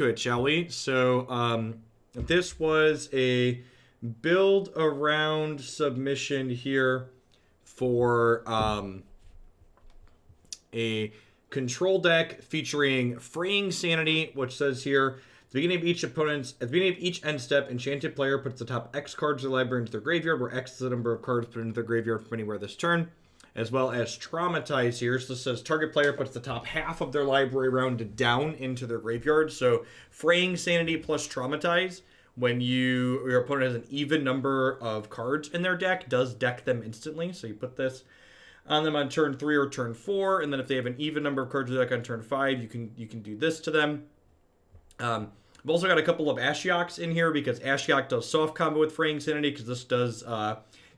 To it, shall we? So, this was a build around submission here for a control deck featuring Fraying Sanity, which says here, at the beginning of each end step, enchanted player puts the top X cards of their library into their graveyard, where X is the number of cards put into their graveyard from anywhere this turn. As well as Traumatize here. So this says target player puts the top half of their library rounded down into their graveyard. So Fraying Sanity plus Traumatize, when your opponent has an even number of cards in their deck, does deck them instantly. So you put this on them on turn 3 or turn 4, and then if they have an even number of cards in the deck on turn 5, you can do this to them. I've also got a couple of Ashioks in here because Ashiok does soft combo with Fraying Sanity, because this does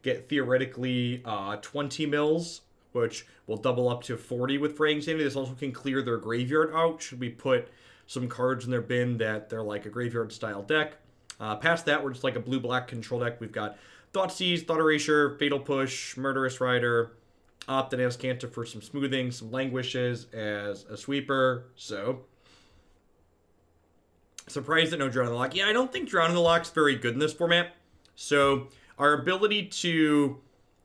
get theoretically 20 mils, which will double up to 40 with Fraying Sanity. This also can clear their graveyard out should we put some cards in their bin that they're like a graveyard style deck. Past that, we're just like a blue-black control deck. We've got Thoughtseize, Thought Erasure, Fatal Push, Murderous Rider, Opt and Azcanta for some smoothing, some Languishes as a sweeper. So surprised that no Drown in the Lock. Yeah, I don't think Drown in the Lock's very good in this format. So our ability to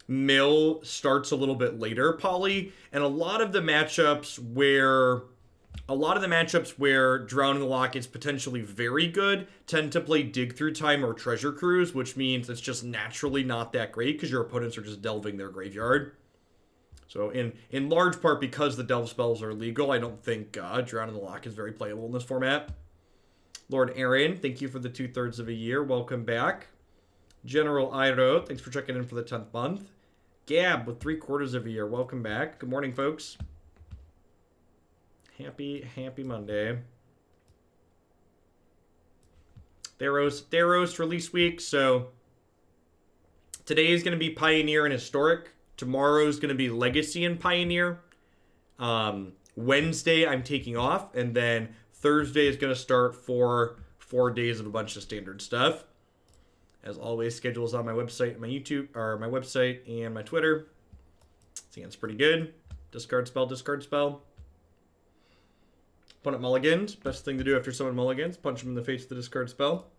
mill starts a little bit later, Polly, and a lot of the matchups where Drown in the Lock is potentially very good tend to play Dig Through Time or Treasure Cruise, which means it's just naturally not that great because your opponents are just delving their graveyard. So in large part because the delve spells are legal, I don't think Drown in the Lock is very playable in this format. Lord Aaron, thank you for the 2/3 of a year. Welcome back. General Iro, thanks for checking in for the 10th month. Gab with 3/4 of a year. Welcome back. Good morning, folks. Happy Monday. Theros release week, so today is going to be Pioneer and Historic. Tomorrow is going to be Legacy and Pioneer. Wednesday I'm taking off, and then Thursday is going to start for 4 days of a bunch of standard stuff. As always, schedules on my website, my YouTube, or my website and my Twitter. I think it's pretty good. Discard spell, discard spell. Opponent mulligans. Best thing to do after someone mulligans, punch them in the face with the discard spell.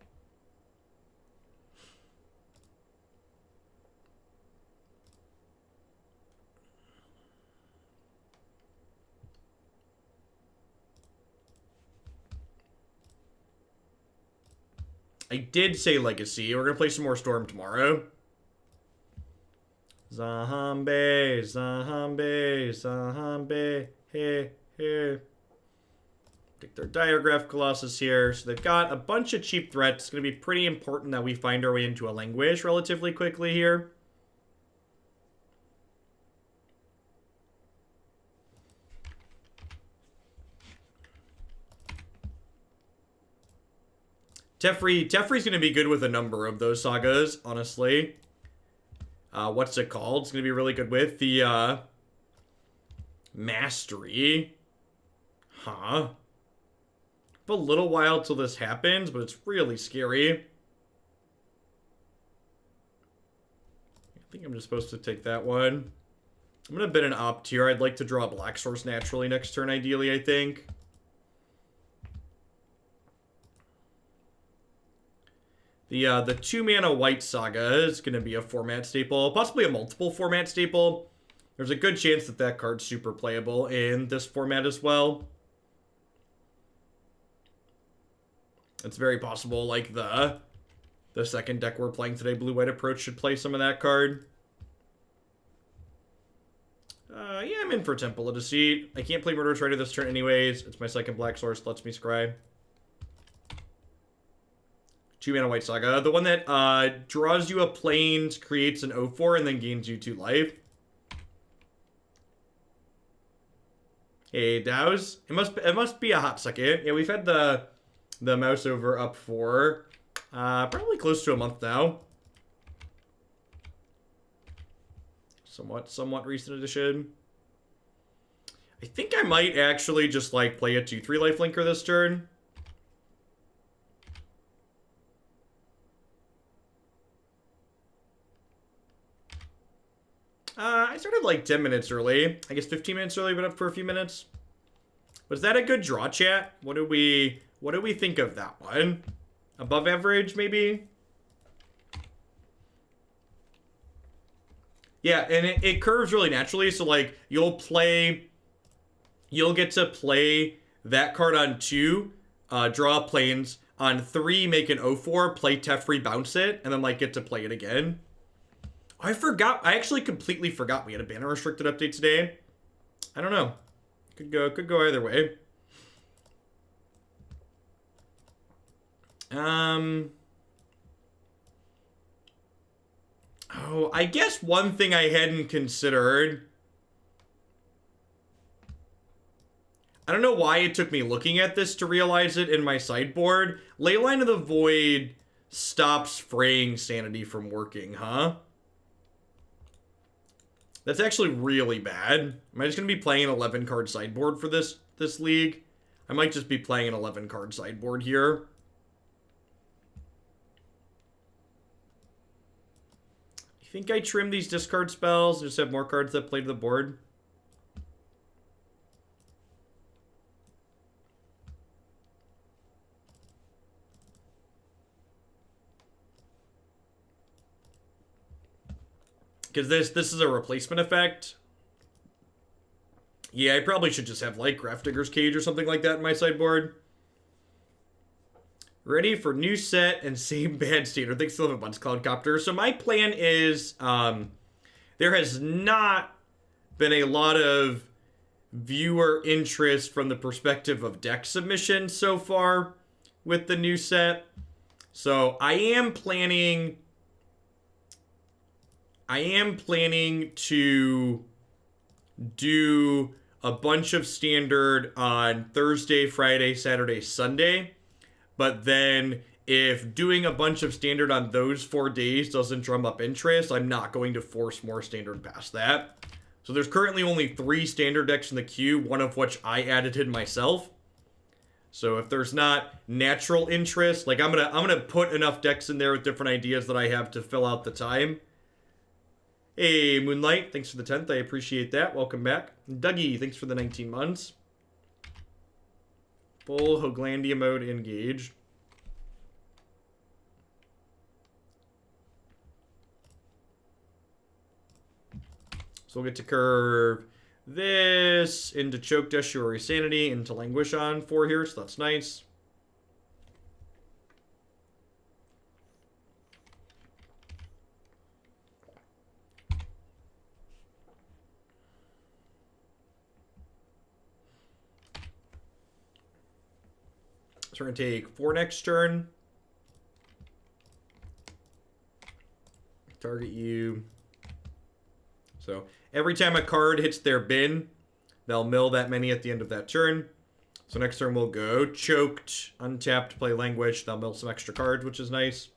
I did say Legacy. We're going to play some more Storm tomorrow. Zombie, zombie, zombie, hey, hey. Take their Diagraph Colossus here. So they've got a bunch of cheap threats. It's going to be pretty important that we find our way into a Languish relatively quickly here. Teferi's going to be good with a number of those sagas, honestly. What's it called? It's going to be really good with the Mastery. Huh. A little while till this happens, but it's really scary. I think I'm just supposed to take that one. I'm going to bid an Opt here. I'd like to draw a Black Source naturally next turn, ideally, I think. The 2-mana white saga is going to be a format staple, possibly a multiple format staple. There's a good chance that that card's super playable in this format as well. It's very possible, like the second deck we're playing today, Blue-White Approach, should play some of that card. Yeah, I'm in for Temple of Deceit. I can't play Murderous Rider this turn anyways. It's my second Black Source, lets me scry. 2-mana white saga. The one that draws you a plains, creates an 0/4, and then gains you 2 life. Hey, Dows. It must be a hot second. Yeah, we've had the mouse over up for probably close to a month now. Somewhat recent addition. I think I might actually just like play a 2/3 lifelinker this turn. I started like 10 minutes early. I guess 15 minutes early, but up for a few minutes. Was that a good draw, chat? What did we What do we think of that one? Above average, maybe? Yeah, and it curves really naturally, so, like, you'll get to play that card on 2, draw planes. On 3, make an 0/4, play Teferi, bounce it, and then, like, get to play it again. I forgot. I actually completely forgot we had a banner restricted update today. I don't know. Could go either way. Oh, I guess one thing I hadn't considered. I don't know why it took me looking at this to realize it in my sideboard. Leyline of the Void stops Fraying Sanity from working, huh? That's actually really bad. Am I just going to be playing an 11-card sideboard for this league? I might just be playing an 11-card sideboard here. You think I trim these discard spells and just have more cards that play to the board? Because this is a replacement effect. Yeah, I probably should just have, like, Grafdigger's Cage or something like that in my sideboard. Ready for new set and same bad standard. They still have a bunch of Cloudcopter. So my plan is, there has not been a lot of viewer interest from the perspective of deck submission so far with the new set. So I am planning to do a bunch of standard on Thursday, Friday, Saturday, Sunday. But then if doing a bunch of standard on those 4 days doesn't drum up interest, I'm not going to force more standard past that. So there's currently only 3 standard decks in the queue, one of which I added in myself. So if there's not natural interest, like I'm gonna put enough decks in there with different ideas that I have to fill out the time. Hey, Moonlight, thanks for the 10th. I appreciate that. Welcome back. Dougie, thanks for the 19 months. Full Hoglandia mode engaged. So we'll get to curve this into Choked Estuary Sanity, into Languish on 4 here, so that's nice. So we're going to take 4 next turn. Target you. So every time a card hits their bin, they'll mill that many at the end of that turn. So next turn we'll go Choked, untapped, play Languish. They'll mill some extra cards, which is nice.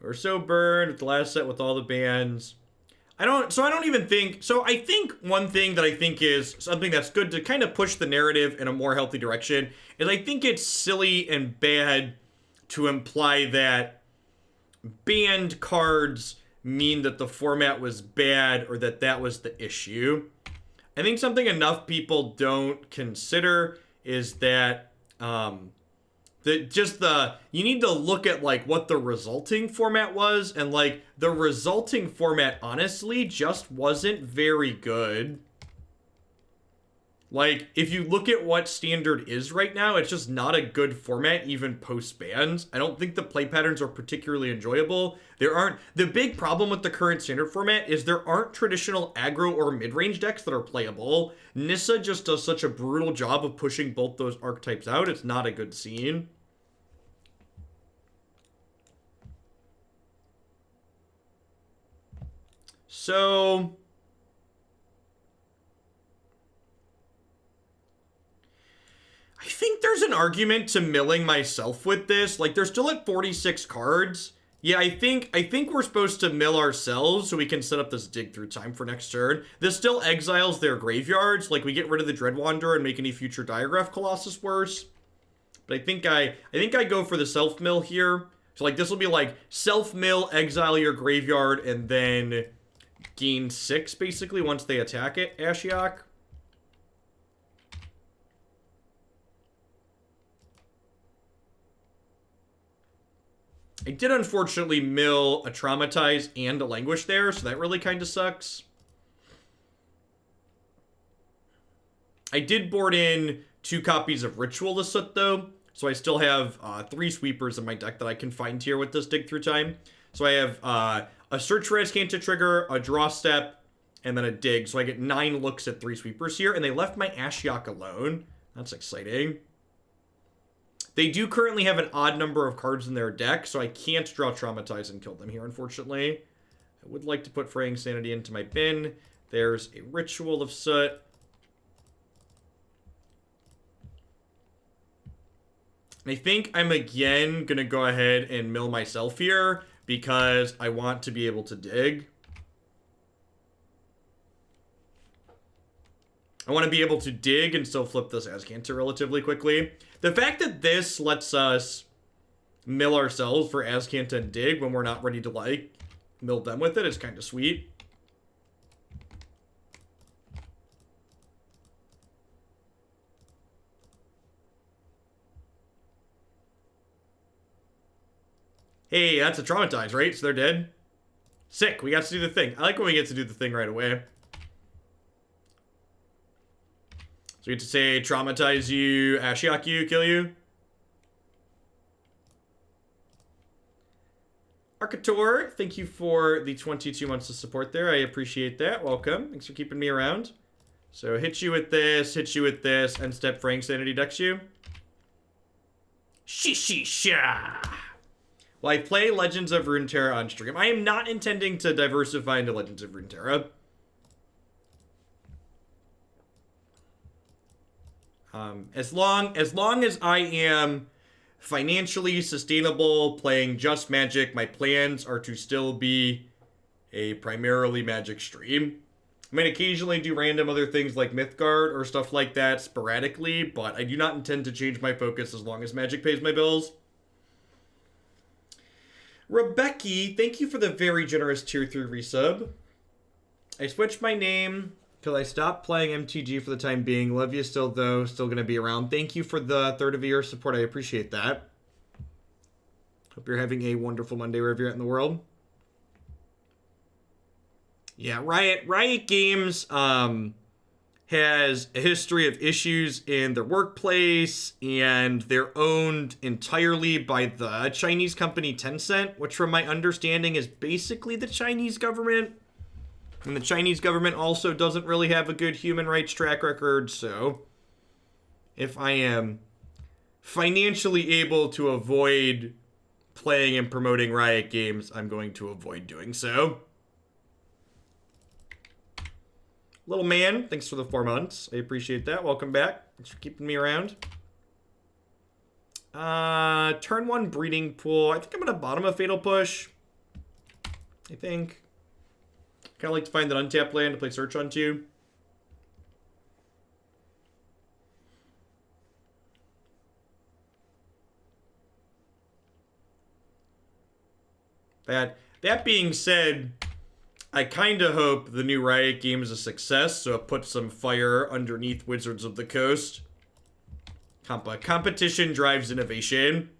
We're so burned with the last set with all the bans. I think one thing that I think is something that's good to kind of push the narrative in a more healthy direction is I think it's silly and bad to imply that banned cards mean that the format was bad or that that was the issue. I think something enough people don't consider is that you need to look at like what the resulting format was, and like the resulting format honestly just wasn't very good. Like if you look at what standard is right now, it's just not a good format even post bans. I don't think the play patterns are particularly enjoyable. The big problem with the current standard format is there aren't traditional aggro or mid-range decks that are playable. Nissa just does such a brutal job of pushing both those archetypes out. It's not a good scene. So I think there's an argument to milling myself with this. Like, they're still at 46 cards. Yeah, I think we're supposed to mill ourselves so we can set up this dig through time for next turn. This still exiles their graveyards. Like, we get rid of the Dread Wanderer and make any future Diagraph Colossus worse. But I think I go for the self mill here. So like this will be like self mill, exile your graveyard, and then gain 6 basically once they attack it. Ashiok. I did unfortunately mill a Traumatize and a Languish there, so that really kind of sucks. I did board in 2 copies of Ritual of Soot though, so I still have 3 sweepers in my deck that I can find here with this dig through time. So I have a search for Azcanta trigger, a draw step, and then a dig. So I get 9 looks at 3 sweepers here, and they left my Ashiok alone. That's exciting. They do currently have an odd number of cards in their deck, so I can't draw Traumatize and kill them here, unfortunately. I would like to put Fraying Sanity into my bin. There's a Ritual of Soot. I think I'm again going to go ahead and mill myself here because I want to be able to dig. I want to be able to dig and still flip this Azcanta relatively quickly. The fact that this lets us mill ourselves for Azcanta and dig when we're not ready to, like, mill them with it is kind of sweet. Hey, that's a Traumatize, right? So they're dead. Sick. We got to do the thing. I like when we get to do the thing right away. So we get to say, Traumatize you, Ashiok you, kill you. Arcator, thank you for the 22 months of support there. I appreciate that. Welcome. Thanks for keeping me around. So hit you with this, end step Fraying Sanity decks you. Shishisha. Well, I play Legends of Runeterra on stream. I am not intending to diversify into Legends of Runeterra. As long as I am financially sustainable playing just Magic, my plans are to still be a primarily Magic stream. I might occasionally do random other things like Mythgard or stuff like that sporadically, but I do not intend to change my focus as long as Magic pays my bills. Rebecca, thank you for the very generous tier 3 resub. I switched my name because I stopped playing MTG for the time being. Love you still, though. Still going to be around. Thank you for the third of your support. I appreciate that. Hope you're having a wonderful Monday wherever you're at in the world. Yeah, Riot Games has a history of issues in their workplace, and they're owned entirely by the Chinese company Tencent, which from my understanding is basically the Chinese government. And the Chinese government also doesn't really have a good human rights track record, so if I am financially able to avoid playing and promoting Riot Games, I'm going to avoid doing so. Little man, thanks for the 4 months. I appreciate that. Welcome back. Thanks for keeping me around. Turn 1 Breeding Pool. I think I'm going to bottom a Fatal Push. I think. Kind of like to find that untapped land to play Search on 2. That being said, I kind of hope the new Riot game is a success, so it puts some fire underneath Wizards of the Coast. Competition drives innovation.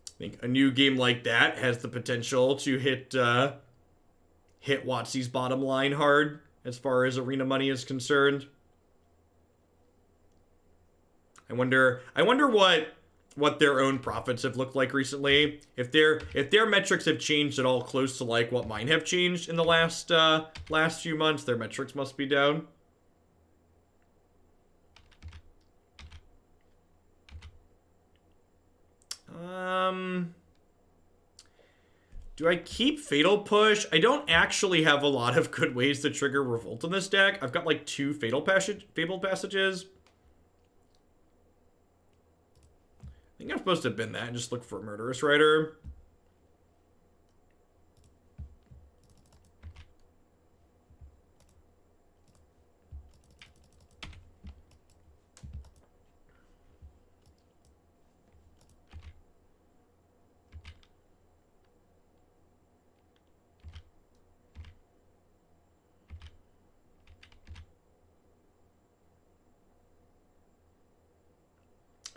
I think a new game like that has the potential to hit WotC's bottom line hard as far as arena money is concerned. I wonder what their own profits have looked like recently. If their metrics have changed at all close to like what mine have changed in the last few months, their metrics must be down. Do I keep Fatal Push? I don't actually have a lot of good ways to trigger Revolt in this deck. I've got like 2 Fabled Passages. I think I'm supposed to have been that and just look for a Murderous Rider.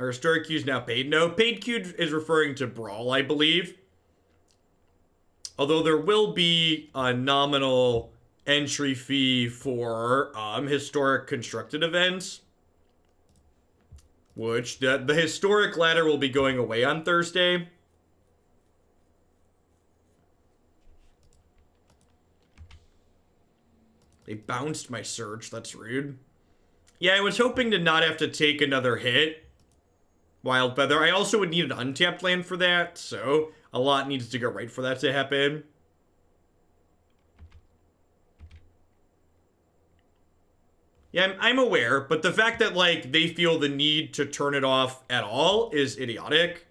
Are historic queues now paid? No, paid queue is referring to Brawl, I believe. Although there will be a nominal entry fee for historic constructed events. Which, the historic ladder will be going away on Thursday. They bounced my search, that's rude. Yeah, I was hoping to not have to take another hit. Wild Feather. I also would need an untapped land for that, so a lot needs to go right for that to happen. Yeah, I'm aware, but the fact that, like, they feel the need to turn it off at all is idiotic.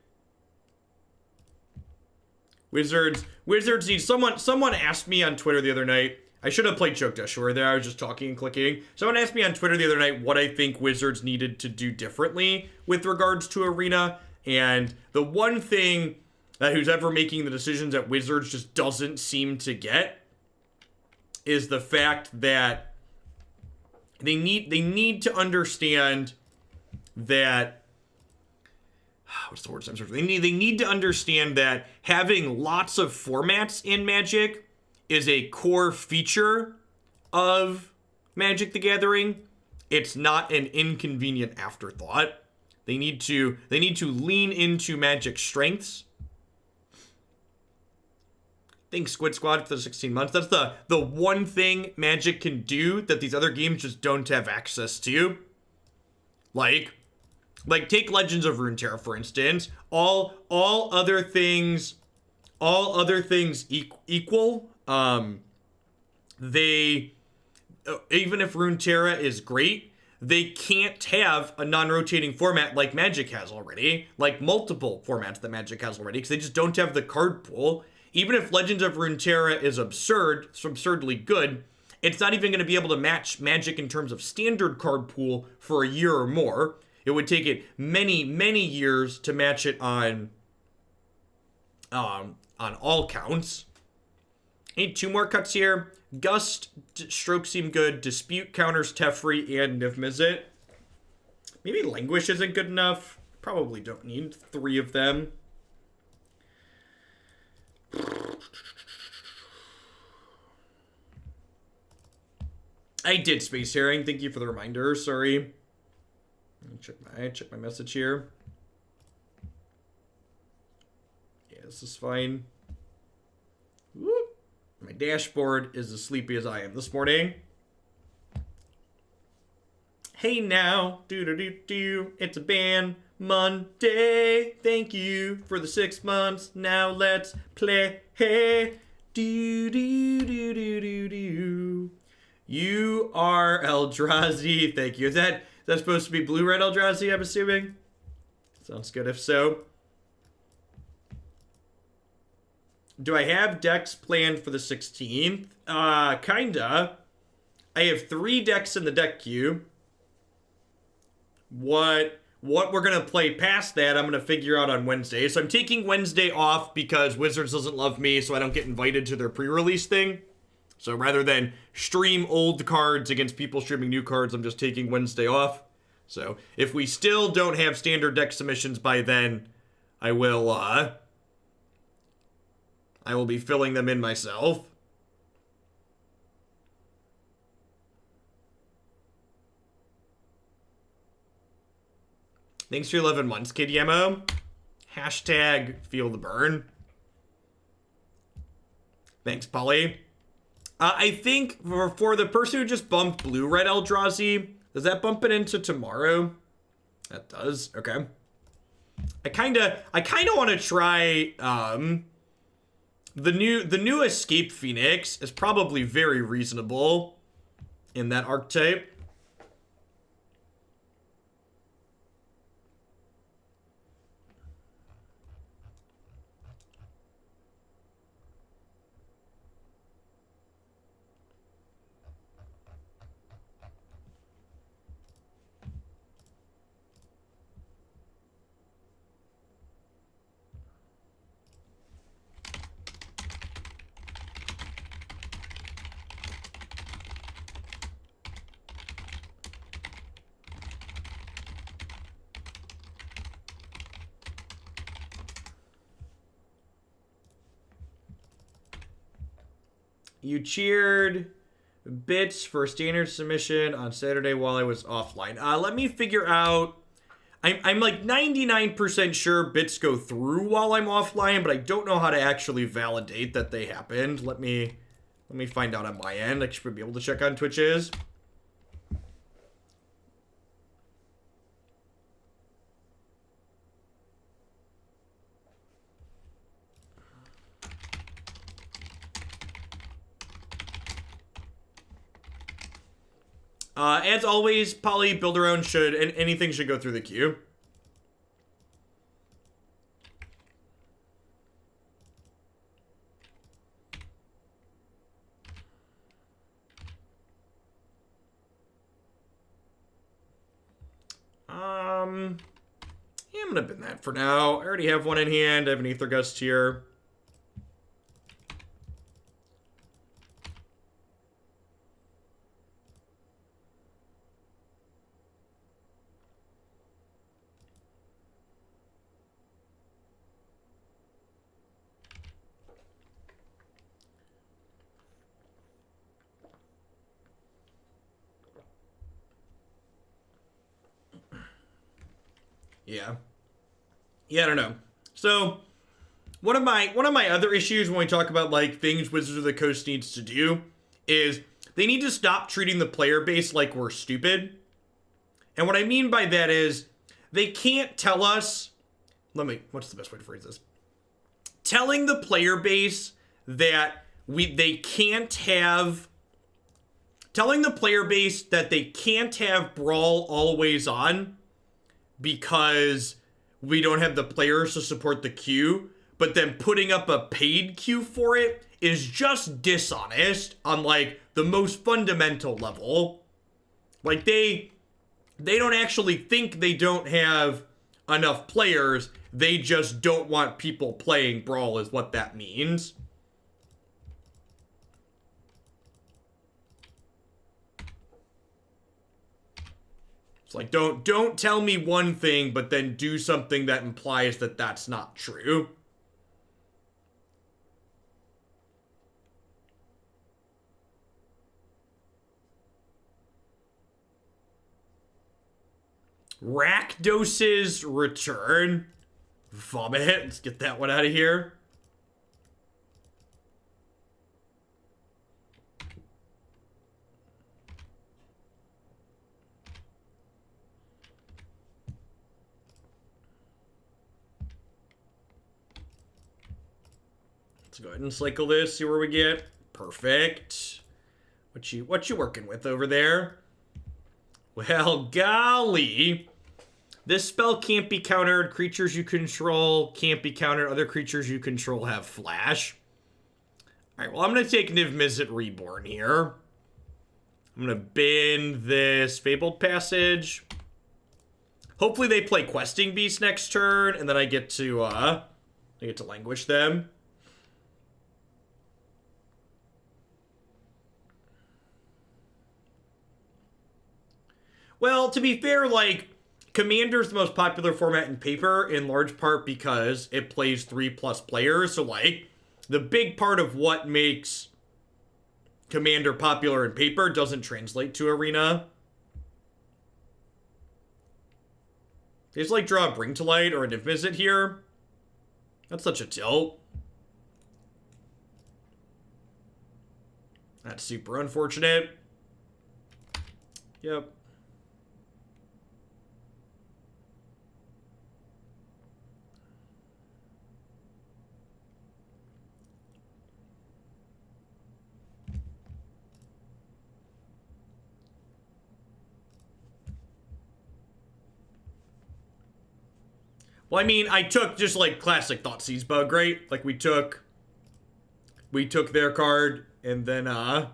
Wizards need someone asked me on Twitter the other night. I should have played Choked Estuary there. I was just talking and clicking. Someone asked me on Twitter the other night what I think Wizards needed to do differently with regards to Arena. And the one thing that who's ever making the decisions at Wizards just doesn't seem to get is the fact that they need to understand that what's the word I'm searching? They need to understand that having lots of formats in Magic is a core feature of Magic the Gathering. It's not an inconvenient afterthought. They need to lean into Magic's strengths. Think Squid Squad for the 16 months. That's the one thing Magic can do that these other games just don't have access to. Like take Legends of Runeterra, for instance. All other things equal. They even if Runeterra is great, they can't have a non-rotating format like Magic has already, like multiple formats that Magic has already, because they just don't have the card pool. Even if Legends of Runeterra is absurd, it's absurdly good, it's not even going to be able to match Magic in terms of standard card pool for a year or more. It would take it many, many years to match it on all counts. Need two more cuts here. Gust, Stroke seem good. Dispute counters Teferi and Niv Mizzet. Maybe Languish isn't good enough. Probably don't need three of them. I did Space Herring. Thank you for the reminder. Sorry. Let me check my message here. Yeah, this is fine. Whoop. My dashboard is as sleepy as I am this morning. Hey now, it's a ban Monday. Thank you for the 6 months. Now let's play. Hey, You are Eldrazi. Thank you. Is that supposed to be blue-red Eldrazi, I'm assuming? Sounds good if so. Do I have decks planned for the 16th? Kinda. I have 3 decks in the deck queue. What we're going to play past that, I'm going to figure out on Wednesday. So I'm taking Wednesday off because Wizards doesn't love me, so I don't get invited to their pre-release thing. So rather than stream old cards against people streaming new cards, I'm just taking Wednesday off. So if we still don't have standard deck submissions by then, I will be filling them in myself. Thanks for 11 months, Kid Yemo. Hashtag feel the burn. Thanks, Polly. I think for the person who just bumped blue-red Eldrazi, does that bump it into tomorrow? That does. Okay. I kinda want to try the new Escape Phoenix is probably very reasonable in that archetype. You cheered bits for standard submission on Saturday while I was offline. Let me figure out. I'm like 99% sure bits go through while I'm offline, but I don't know how to actually validate that they happened. Let me find out on my end. I should be able to check on Twitch's. As always, Poly, build around anything should go through the queue. Yeah, I'm gonna bin that for now. I already have one in hand. I have an Aether Gust here. Yeah, I don't know. So, one of my other issues when we talk about like things Wizards of the Coast needs to do is they need to stop treating the player base like we're stupid. And what I mean by that is they can't tell us, what's the best way to phrase this? Telling the player base that they can't have Brawl always on because we don't have the players to support the queue, but then putting up a paid queue for it is just dishonest on like the most fundamental level. Like they don't actually think they don't have enough players, they just don't want people playing Brawl is what that means. Like, don't tell me one thing, but then do something that implies that that's not true. Rakdos's return. Vomit. Let's get that one out of here. Let's go ahead and cycle this, see where we get. Perfect. What you working with over there? Well, golly. This spell can't be countered. Creatures you control can't be countered. Other creatures you control have flash. Alright, well, I'm going to take Niv Mizzet Reborn here. I'm going to bin this Fabled Passage. Hopefully they play Questing Beast next turn, and then I get to Languish them. Well, to be fair, like, Commander's the most popular format in paper, in large part because it plays 3+ players, so, like, the big part of what makes Commander popular in paper doesn't translate to Arena. They just, like, draw a Bring to Light or a Niv Mizzet here. That's such a tilt. That's super unfortunate. Yep. Well, I mean, I took just like classic Thoughtseize bug, right? Like we took their card and then and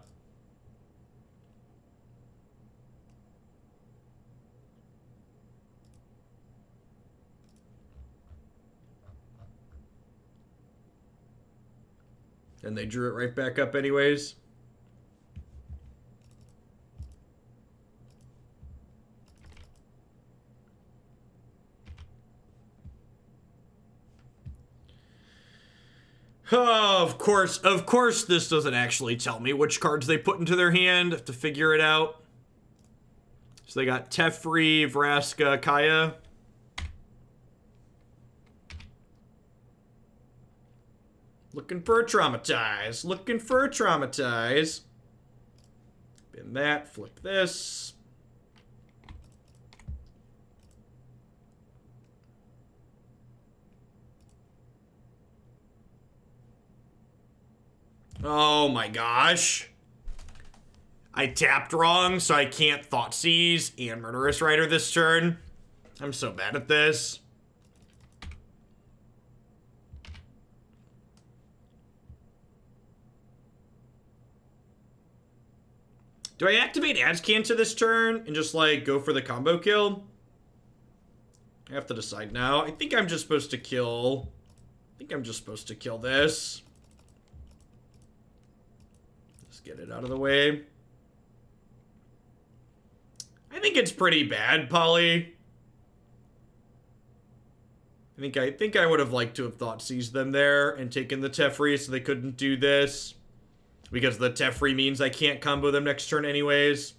they drew it right back up anyways. Oh, of course this doesn't actually tell me which cards they put into their hand to figure it out. So they got Teferi, Vraska, Kaya. Looking for a Traumatize. Looking for a Traumatize. Spin that, flip this. Oh my gosh. I tapped wrong, so I can't Thoughtseize and Murderous Rider this turn. I'm so bad at this. Do I activate Azcanta this turn and just, like, go for the combo kill? I have to decide now. I think I'm just supposed to kill... this. Just get it out of the way. I think it's pretty bad, Polly. I think I would have liked to have Thoughtseized them there and taken the Teferi so they couldn't do this. Because the Teferi means I can't combo them next turn anyways.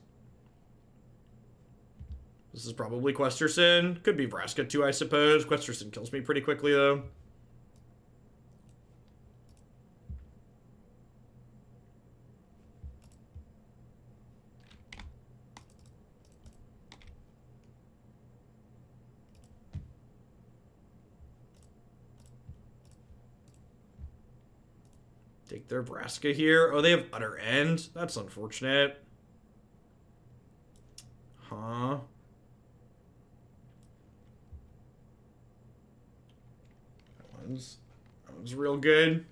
This is probably Questerson. Could be Vraska too, I suppose. Questerson kills me pretty quickly, though. Take their Vraska here. Oh, they have Utter End. That's unfortunate. Huh. That one's real good.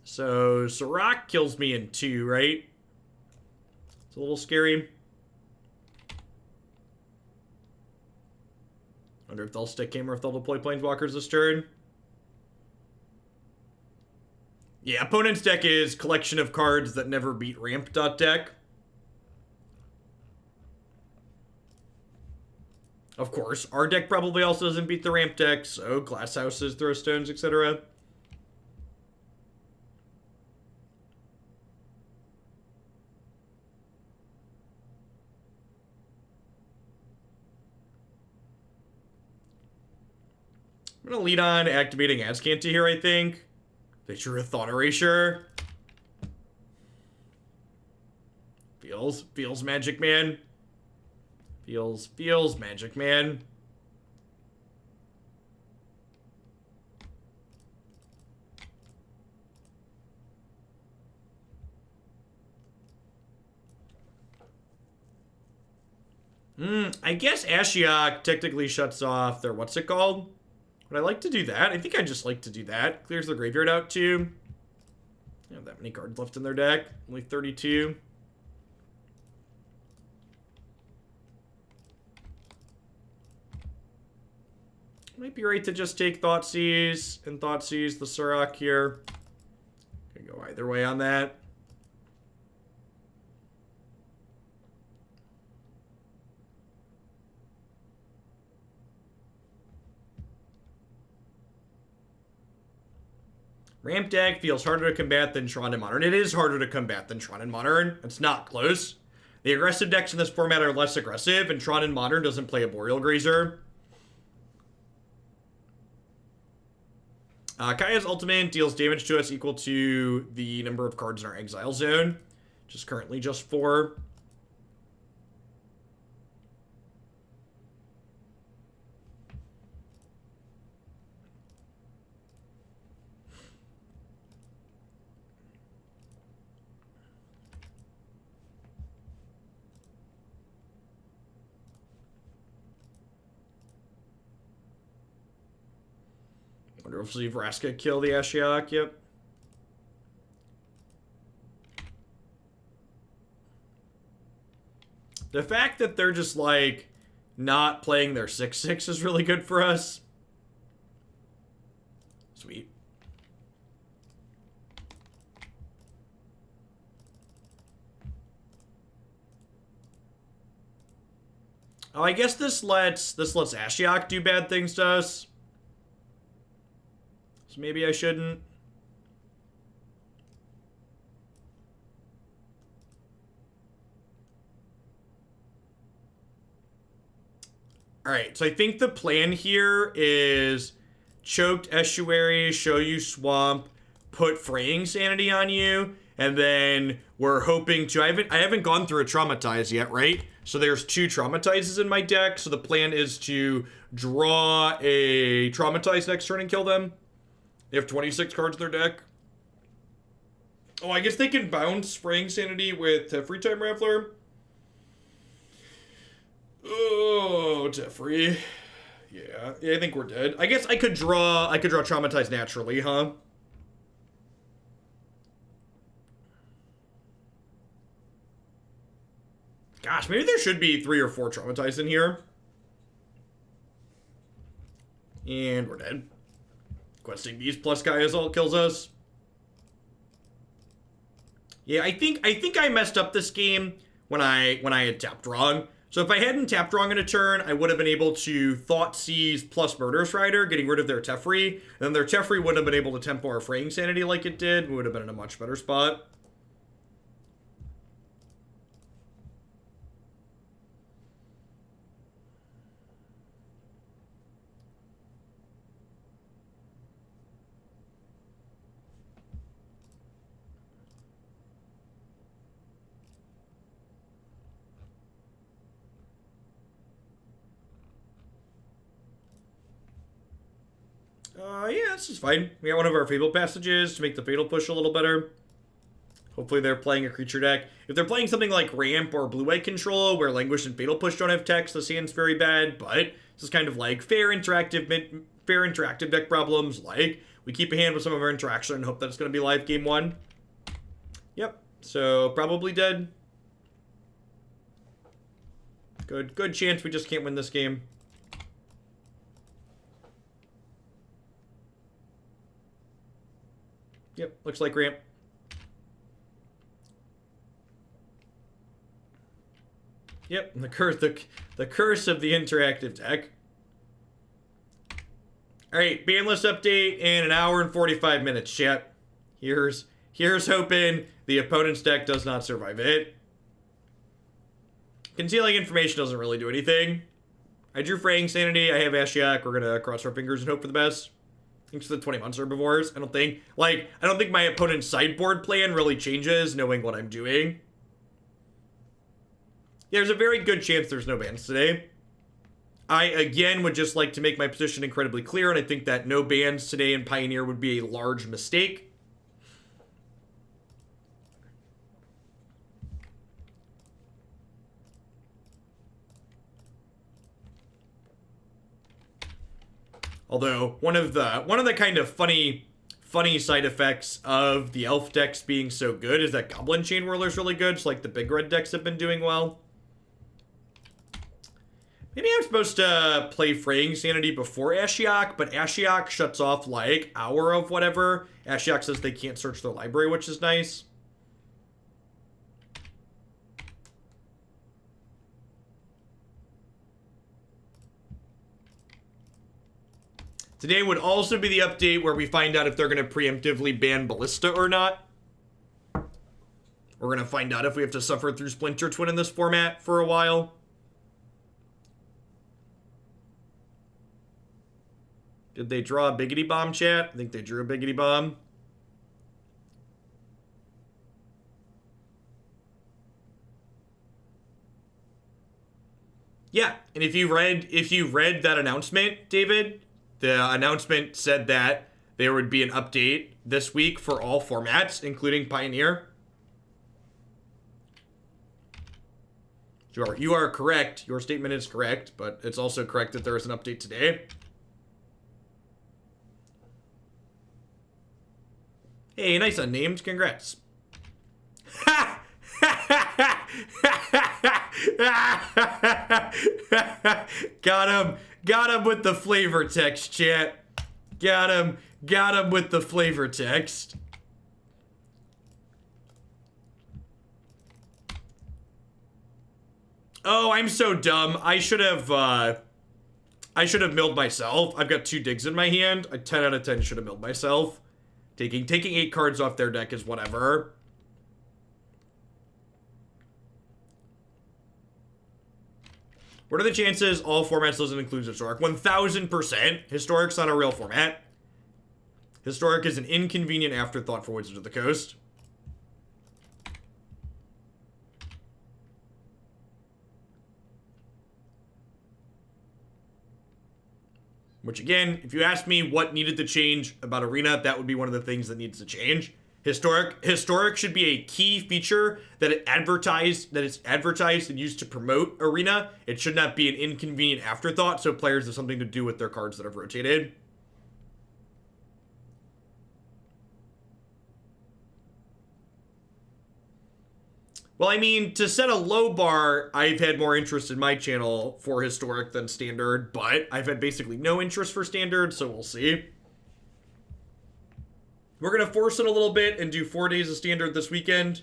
So, Sirach kills me in 2, right? It's a little scary. Wonder if they'll stick him or if they'll deploy Planeswalkers this turn. Yeah, opponent's deck is collection of cards that never beat ramp.deck. Of course, our deck probably also doesn't beat the ramp deck, so glass houses, throw stones, etc. I'm gonna lead on activating Azcanta here, I think. They drew a Thought Erasure. Feels Magic Man. Feels Magic Man. I guess Ashiok technically shuts off their, what's it called? Would I like to do that? I think I'd just like to do that. Clears the graveyard out too. They don't have that many cards left in their deck. Only 32. Might be right to just take Thoughtseize and Thoughtseize the Sirach here. Could go either way on that. Ramp deck feels harder to combat than Tron and Modern. It is harder to combat than Tron and Modern. It's not close. The aggressive decks in this format are less aggressive, and Tron and Modern doesn't play a Boreal Grazer. Kaya's ultimate deals damage to us equal to the number of cards in our exile zone, which is currently just 4. Wonder if we'll see Vraska kill the Ashiok. Yep. The fact that they're just, like, not playing their 6/6 is really good for us. Sweet. Oh, I guess this lets Ashiok do bad things to us. So maybe I shouldn't. Alright, so I think the plan here is Choked Estuary, show you Swamp, put Fraying Sanity on you, and then we're hoping to... I haven't gone through a Traumatize yet, right? So there's 2 Traumatizes in my deck, so the plan is to draw a Traumatize next turn and kill them. They have 26 cards in their deck. Oh, I guess they can bounce Fraying Sanity with Teferi Time Raffler. Oh, Teferi. Yeah, I think we're dead. I guess I could draw Traumatize naturally, huh? Gosh, maybe there should be 3 or 4 Traumatize in here. And we're dead. Questing these plus Gaia's all kills us. Yeah, I think I messed up this game when I had tapped wrong. So if I hadn't tapped wrong in a turn, I would have been able to Thoughtseize plus Murderous Rider, getting rid of their Teferi. And then their Teferi wouldn't have been able to tempo our Fraying Sanity like it did. We would have been in a much better spot. Yeah, this is fine. We got one of our Fabled Passages to make the Fatal Push a little better. Hopefully they're playing a creature deck. If they're playing something like Ramp or Blue-White Control, where Languish and Fatal Push don't have text, the hand's very bad, but this is kind of like fair interactive deck problems, like we keep a hand with some of our interaction and hope that it's going to be live game 1. Yep, so probably dead. Good chance we just can't win this game. Yep, looks like Ramp. Yep, the curse of the interactive deck. Alright, ban list update in 1 hour and 45 minutes, chat. Here's hoping the opponent's deck does not survive it. Concealing information doesn't really do anything. I drew Fraying Sanity, I have Ashiok, we're gonna cross our fingers and hope for the best. Thanks for the 20 months herbivores. I don't think my opponent's sideboard plan really changes knowing what I'm doing. There's a very good chance there's no bans today. I, again, would just like to make my position incredibly clear, and I think that no bans today in Pioneer would be a large mistake. Although, one of the kind of funny side effects of the elf decks being so good is that Goblin Chain Whirler's really good, so like the big red decks have been doing well. Maybe I'm supposed to play Fraying Sanity before Ashiok, but Ashiok shuts off like hour of whatever. Ashiok says they can't search their library, which is nice. Today would also be the update where we find out if they're going to preemptively ban Ballista or not. We're going to find out if we have to suffer through Splinter Twin in this format for a while. Did they draw a Biggity Bomb, chat? I think they drew a Biggity Bomb. Yeah, and if you read that announcement, David, the announcement said that there would be an update this week for all formats, including Pioneer. You are correct. Your statement is correct, but it's also correct that there is an update today. Hey, nice unnamed. Congrats. Got him with the flavor text, chat. Got him with the flavor text. Oh, I'm so dumb. I should have milled myself. I've got 2 digs in my hand. A 10 out of 10 should have milled myself. Taking 8 cards off their deck is whatever. What are the chances all formats doesn't include Historic? 1000%. Historic's not a real format. Historic is an inconvenient afterthought for Wizards of the Coast. Which again, if you ask me what needed to change about Arena, that would be one of the things that needs to change. Historic should be a key feature that it's advertised and used to promote Arena. It should not be an inconvenient afterthought, so players have something to do with their cards that have rotated. Well, I mean, to set a low bar, I've had more interest in my channel for Historic than Standard, but I've had basically no interest for Standard, so we'll see. We're going to force it a little bit and do 4 days of Standard this weekend.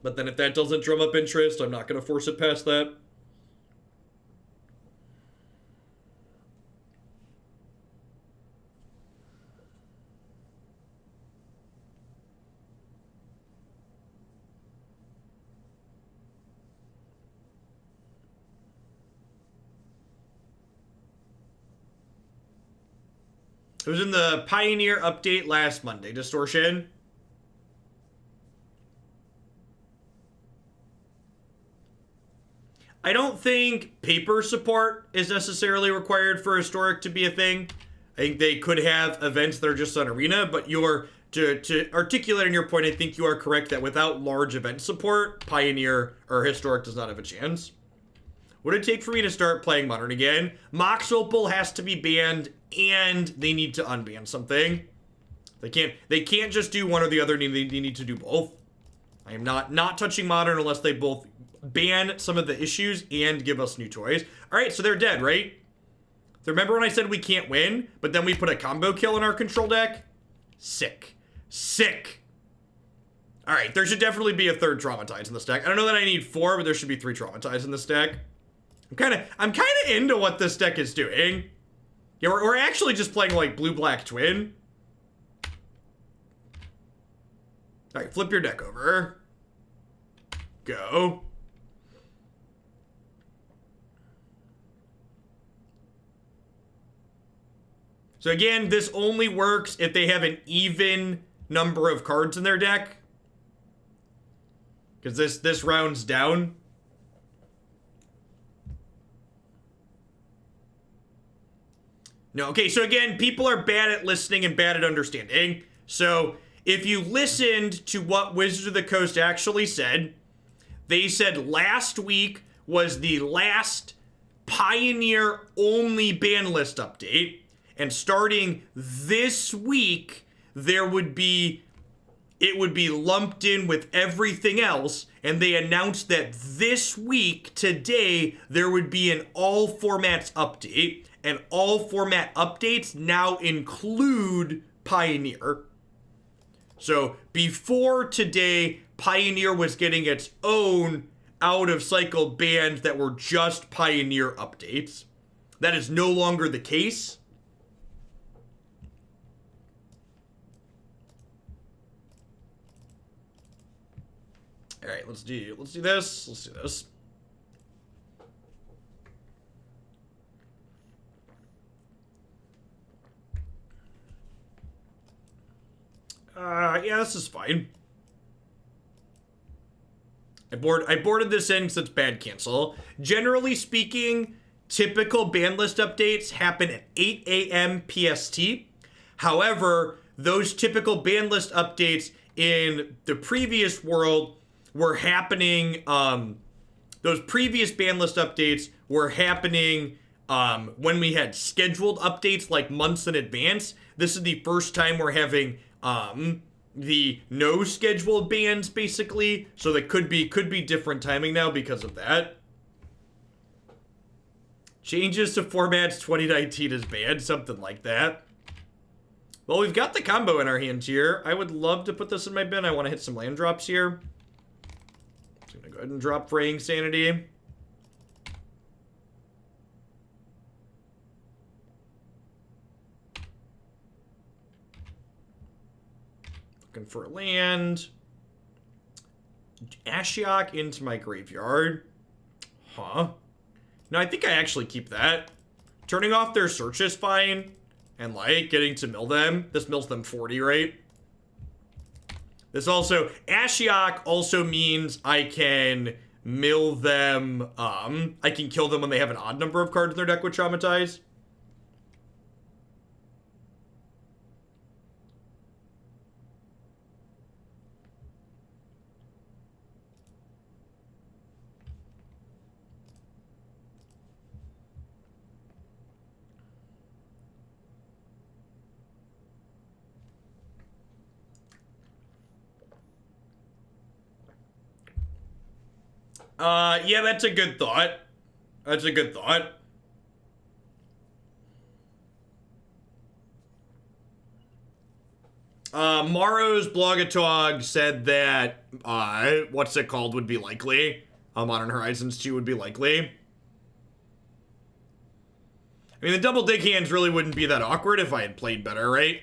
But then if that doesn't drum up interest, I'm not going to force it past that. It was in the Pioneer update last Monday. Distortion. I don't think paper support is necessarily required for Historic to be a thing. I think they could have events that are just on Arena, but to articulate on your point, I think you are correct that without large event support, Pioneer or Historic does not have a chance. What would it take for me to start playing Modern again? Mox Opal has to be banned, and they need to unban something. They can't just do one or the other. They need to do both. I am not touching Modern unless they both ban some of the issues and give us new toys. All right, so they're dead, right? Remember when I said we can't win, but then we put a combo kill in our control deck? Sick. Sick. All right, there should definitely be a 3rd Traumatize in this deck. I don't know that I need 4, but there should be 3 Traumatize in this deck. I'm kind of into what this deck is doing. Yeah, we're actually just playing like blue-black twin. All right, flip your deck over. Go. So again, this only works if they have an even number of cards in their deck. Because this rounds down. No, okay, so again, people are bad at listening and bad at understanding. So if you listened to what Wizards of the Coast actually said, they said last week was the last Pioneer-only ban list update. And starting this week, it would be lumped in with everything else. And they announced that this week, today, there would be an all formats update. And all format updates now include Pioneer. So before today, Pioneer was getting its own out of cycle bans that were just Pioneer updates. That is no longer the case. All right, let's do this. Let's do this. Yeah, this is fine. I boarded this in because it's bad cancel. Generally speaking, typical ban list updates happen at 8 a.m. PST. However, those typical ban list updates in the previous world were happening, those previous ban list updates were happening when we had scheduled updates like months in advance. This is the first time we're having the no scheduled bans basically, so that could be different timing now because of that. Changes to formats 2019 is banned, something like that. Well, we've got the combo in our hand here. I would love to put this in my bin. I want to hit some land drops here. So I'm gonna go ahead and drop Fraying Sanity. Looking for a land. Ashiok into my graveyard. Huh. No, I think I actually keep that. Turning off their search is fine. And, like, getting to mill them. This mills them 40, right? This also... Ashiok also means I can mill them... I can kill them when they have an odd number of cards in their deck with Traumatize. Yeah, that's a good thought. That's a good thought. Maro's Blogatog said that, what's it called would be likely. Modern Horizons 2 would be likely. I mean, the double dig hands really wouldn't be that awkward if I had played better, right?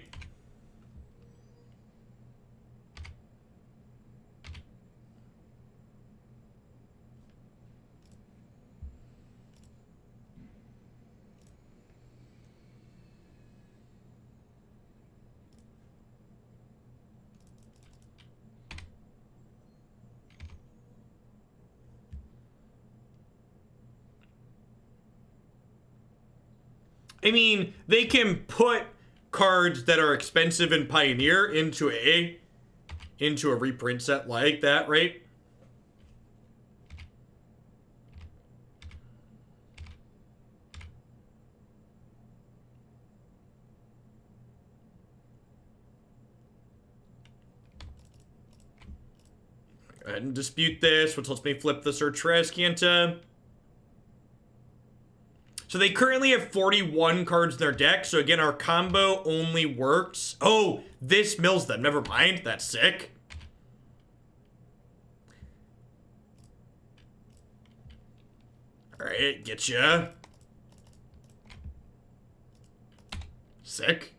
I mean, they can put cards that are expensive in Pioneer into a reprint set like that, right? Go ahead and dispute this, which lets me flip the search for Azcanta. So they currently have 41 cards in their deck. So again, our combo only works. Oh, this mills them. Never mind. That's sick. All right, getcha. Sick.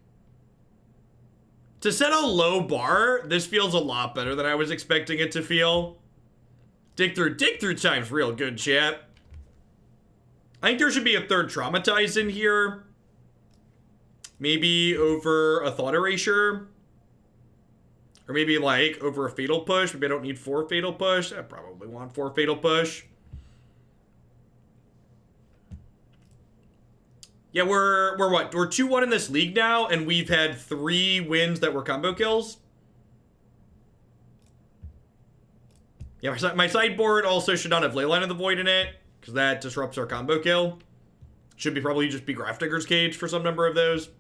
To set a low bar, this feels a lot better than I was expecting it to feel. Dig through time's real good, chat. I think there should be a third Traumatize in here. Maybe over a Thought Erasure. Or maybe like over a Fatal Push. Maybe I don't need 4 Fatal Push. I probably want 4 Fatal Push. Yeah, we're what? We're 2-1 in this league now, and we've had 3 wins that were combo kills. Yeah, my sideboard also should not have Leyline of the Void in it, because that disrupts our combo kill. Should be probably just be Grafdigger's Cage for some number of those.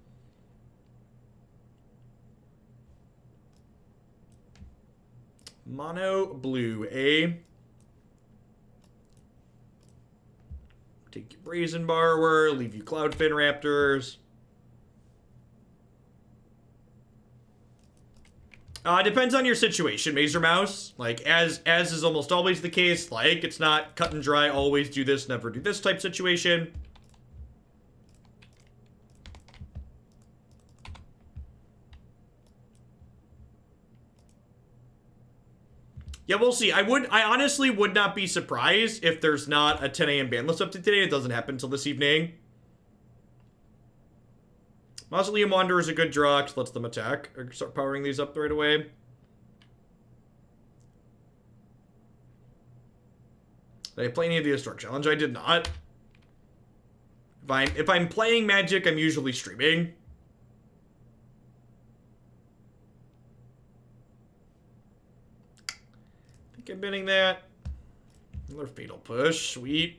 Mono blue, eh? Take your Brazen Borrower, leave you Cloudfin Raptors. Depends on your situation, Mazer Mouse. Like, as is almost always the case, like, it's not cut and dry, always do this, never do this type situation. Yeah, we'll see. I honestly would not be surprised if there's not a 10 a.m. ban list up to today. It doesn't happen until this evening. Mausoleum Wanderer is a good draw, because lets them attack. Or start powering these up right away. Did I play any of the Historic Challenge? I did not. If I'm playing Magic, I'm usually streaming. I think I'm binning that. Another Fatal Push. Sweet.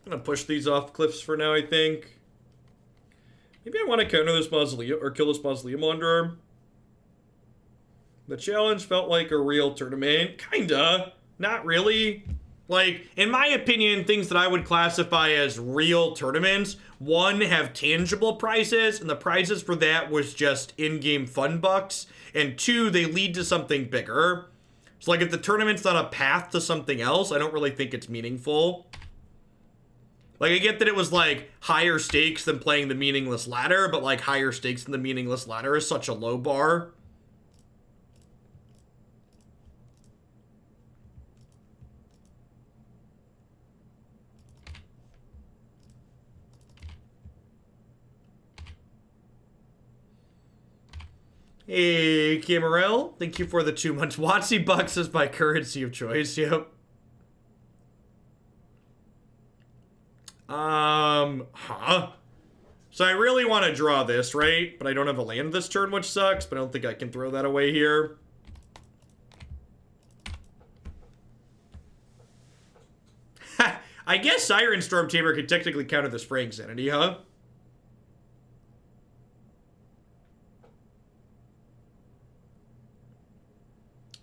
I'm gonna push these off cliffs for now, I think. Maybe I want to counter this Mausoleum, or kill this Mausoleum Wanderer. The challenge felt like a real tournament. Kinda. Not really. Like, in my opinion, things that I would classify as real tournaments, one, have tangible prizes, and the prizes for that was just in-game fun bucks, and 2, they lead to something bigger. So, like, if the tournament's not a path to something else, I don't really think it's meaningful. Like, I get that it was, like, higher stakes than playing the meaningless ladder, but, like, higher stakes than the meaningless ladder is such a low bar. Hey, Camarel, thank you for the 2 months. Watsy Bucks is my currency of choice, yep. So I really want to draw this, right? But I don't have a land this turn, which sucks, but I don't think I can throw that away here. I guess Siren Storm Tamer could technically counter this Fraying Sanity, huh?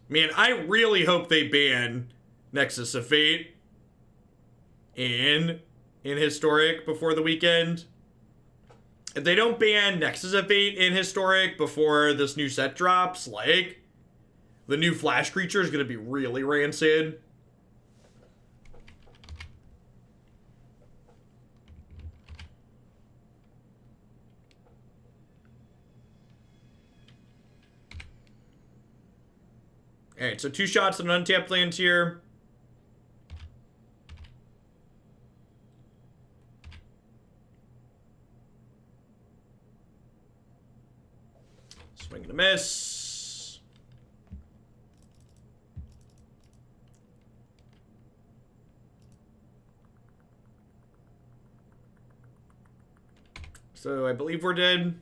Man, I really hope they ban Nexus of Fate in Historic before the weekend. If they don't ban Nexus of Fate in Historic before this new set drops, like, the new Flash creature is going to be really rancid. Alright, so 2 shots on an untapped land here. Swing and a miss. So I believe we're dead.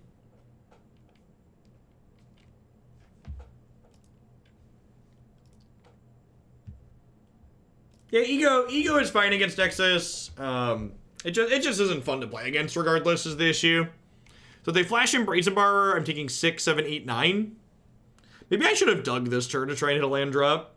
Yeah, ego is fine against Nexus. It just isn't fun to play against regardless is the issue. So they flash in Brazen Bar. I'm taking 6, 7, 8, 9. Maybe I should have dug this turn to try and hit a land drop.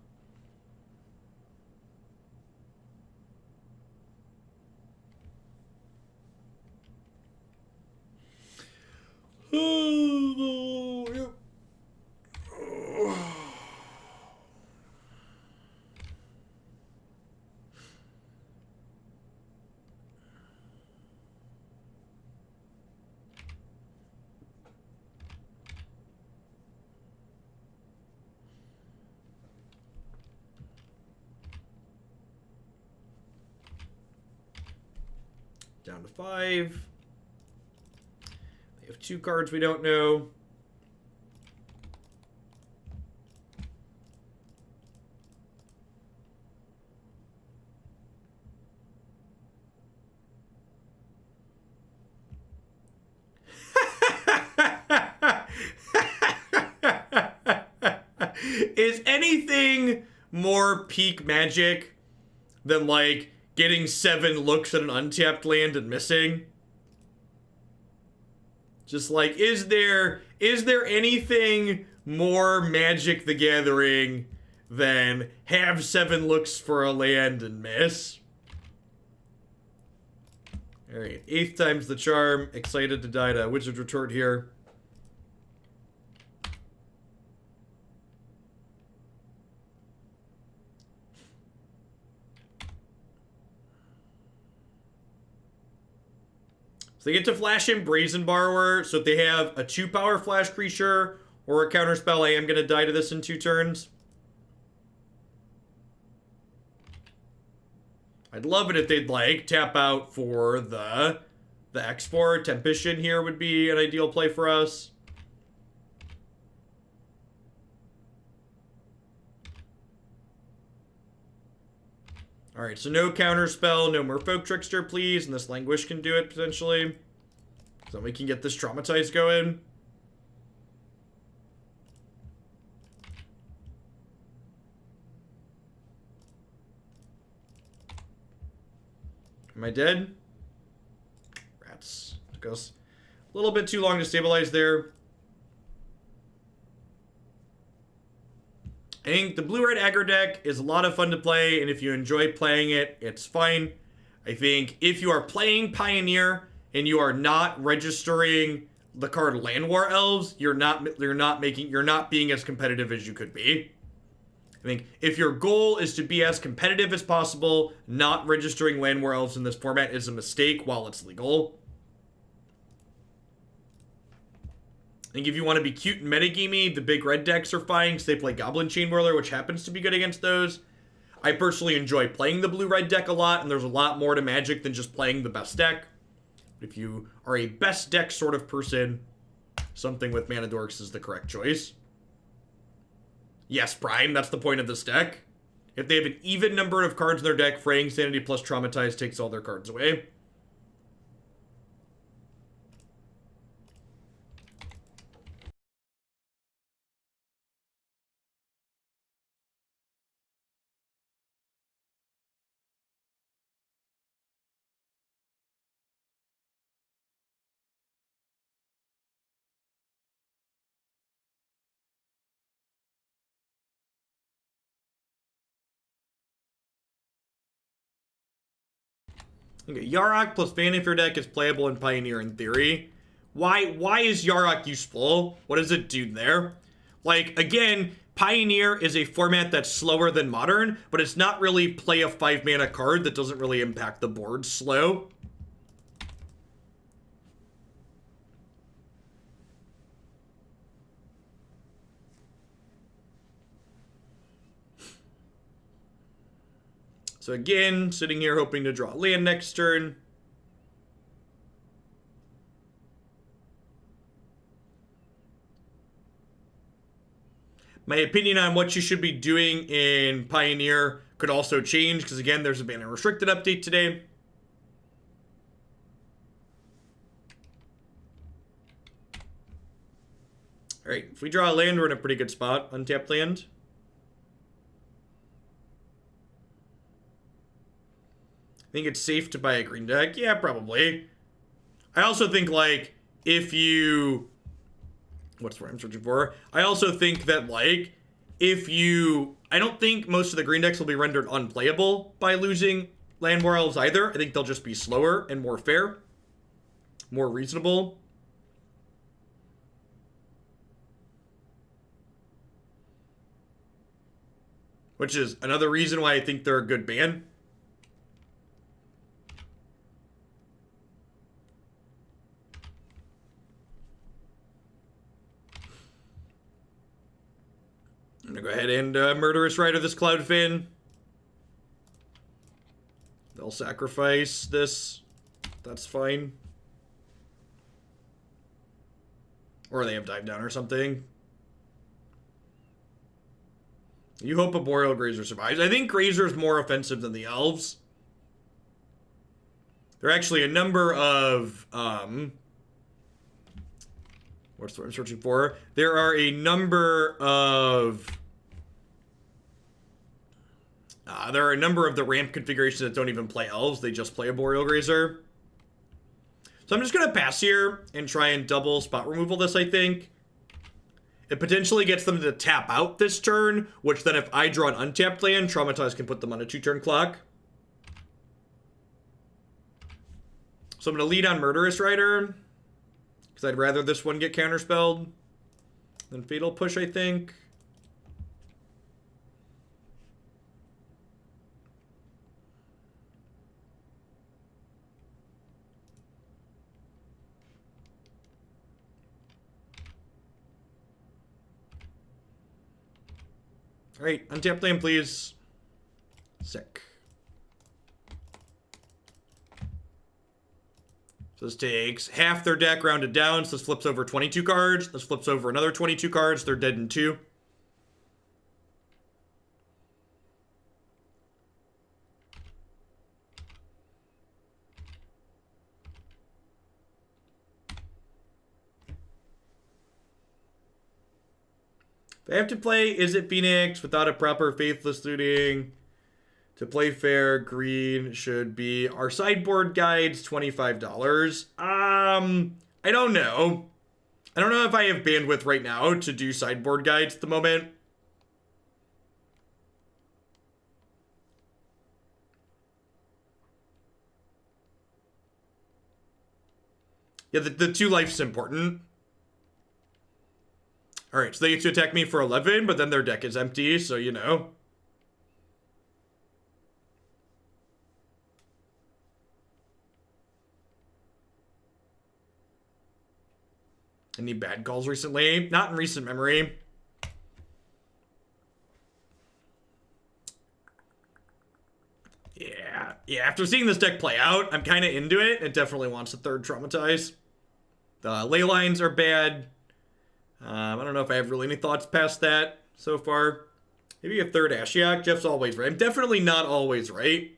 Down to 5. They have 2 cards we don't know. Is anything more peak Magic than, like, getting 7 looks at an untapped land and missing? Just like, is there anything more Magic the Gathering than have 7 looks for a land and miss? Alright, 8th time's the charm. Excited to die to Wizard's Retort here. They get to flash in Brazen Borrower, so if they have a 2-power flash creature or a counterspell, I am going to die to this in 2 turns. I'd love it if they'd, like, tap out for the X4. Tempest in here would be an ideal play for us. Alright, so no counterspell, no more Folk Trickster, please, and this Languish can do it, potentially. So we can get this Traumatize going. Am I dead? Rats. Took us a little bit too long to stabilize there. I think the blue-red aggro deck is a lot of fun to play, and if you enjoy playing it, it's fine. I think if you are playing Pioneer and you are not registering the card Land War Elves, you're not being as competitive as you could be. I think if your goal is to be as competitive as possible, not registering Land War Elves in this format is a mistake while it's legal. I think if you want to be cute and metagamey, the big red decks are fine because they play Goblin Chainwhirler, which happens to be good against those. I personally enjoy playing the blue-red deck a lot, and there's a lot more to Magic than just playing the best deck. If you are a best deck sort of person, something with Mana Dorks is the correct choice. Yes, Prime, that's the point of this deck. If they have an even number of cards in their deck, Fraying Sanity plus Traumatize takes all their cards away. Okay, Yarok plus Fan if your deck is playable in Pioneer in theory. Why is Yarok useful? What does it do there? Like, again, Pioneer is a format that's slower than Modern, but it's not really play a 5-mana card that doesn't really impact the board slow. So again, sitting here hoping to draw land next turn. My opinion on what you should be doing in Pioneer could also change, because again, there's a ban and restricted update today. Alright, if we draw a land, we're in a pretty good spot. Untapped land. Think it's safe to buy a green deck? Yeah, probably. I also think, like, if you... What's the word I'm searching for? I also think that, like, if you... I don't think most of the green decks will be rendered unplayable by losing Land War Elves either. I think they'll just be slower and more fair. More reasonable. Which is another reason why I think they're a good ban. I'm gonna go ahead and Murderous Rider this Cloudfin. They'll sacrifice this. That's fine. Or they have Dive Down or something. You hope a Boreal Grazer survives. I think Grazer is more offensive than the Elves. There are actually a number of... what's the word I'm searching for? There are a number of... there are a number of the ramp configurations that don't even play Elves. They just play a Boreal Grazer. So I'm just going to pass here and try and double spot removal this, I think. It potentially gets them to tap out this turn, which then if I draw an untapped land, Traumatize can put them on a 2-turn clock. So I'm going to lead on Murderous Rider, because I'd rather this one get counterspelled than Fatal Push, I think. Alright, untap land, please. Sick. So this takes half their deck rounded down, so this flips over 22 cards. This flips over another 22 cards. They're dead in 2. If I have to play Is It Phoenix without a proper Faithless Looting, to play fair, green should be our sideboard guides, $25. I don't know. I don't know if I have bandwidth right now to do sideboard guides at the moment. Yeah, the 2 life's important. Alright, so they get to attack me for 11, but then their deck is empty, so you know. Any bad calls recently? Not in recent memory. Yeah, after seeing this deck play out, I'm kind of into it. It definitely wants a third Traumatize. The Leylines are bad. I don't know if I have really any thoughts past that so far. Maybe a third Ashiok. Jeff's always right. I'm definitely not always right.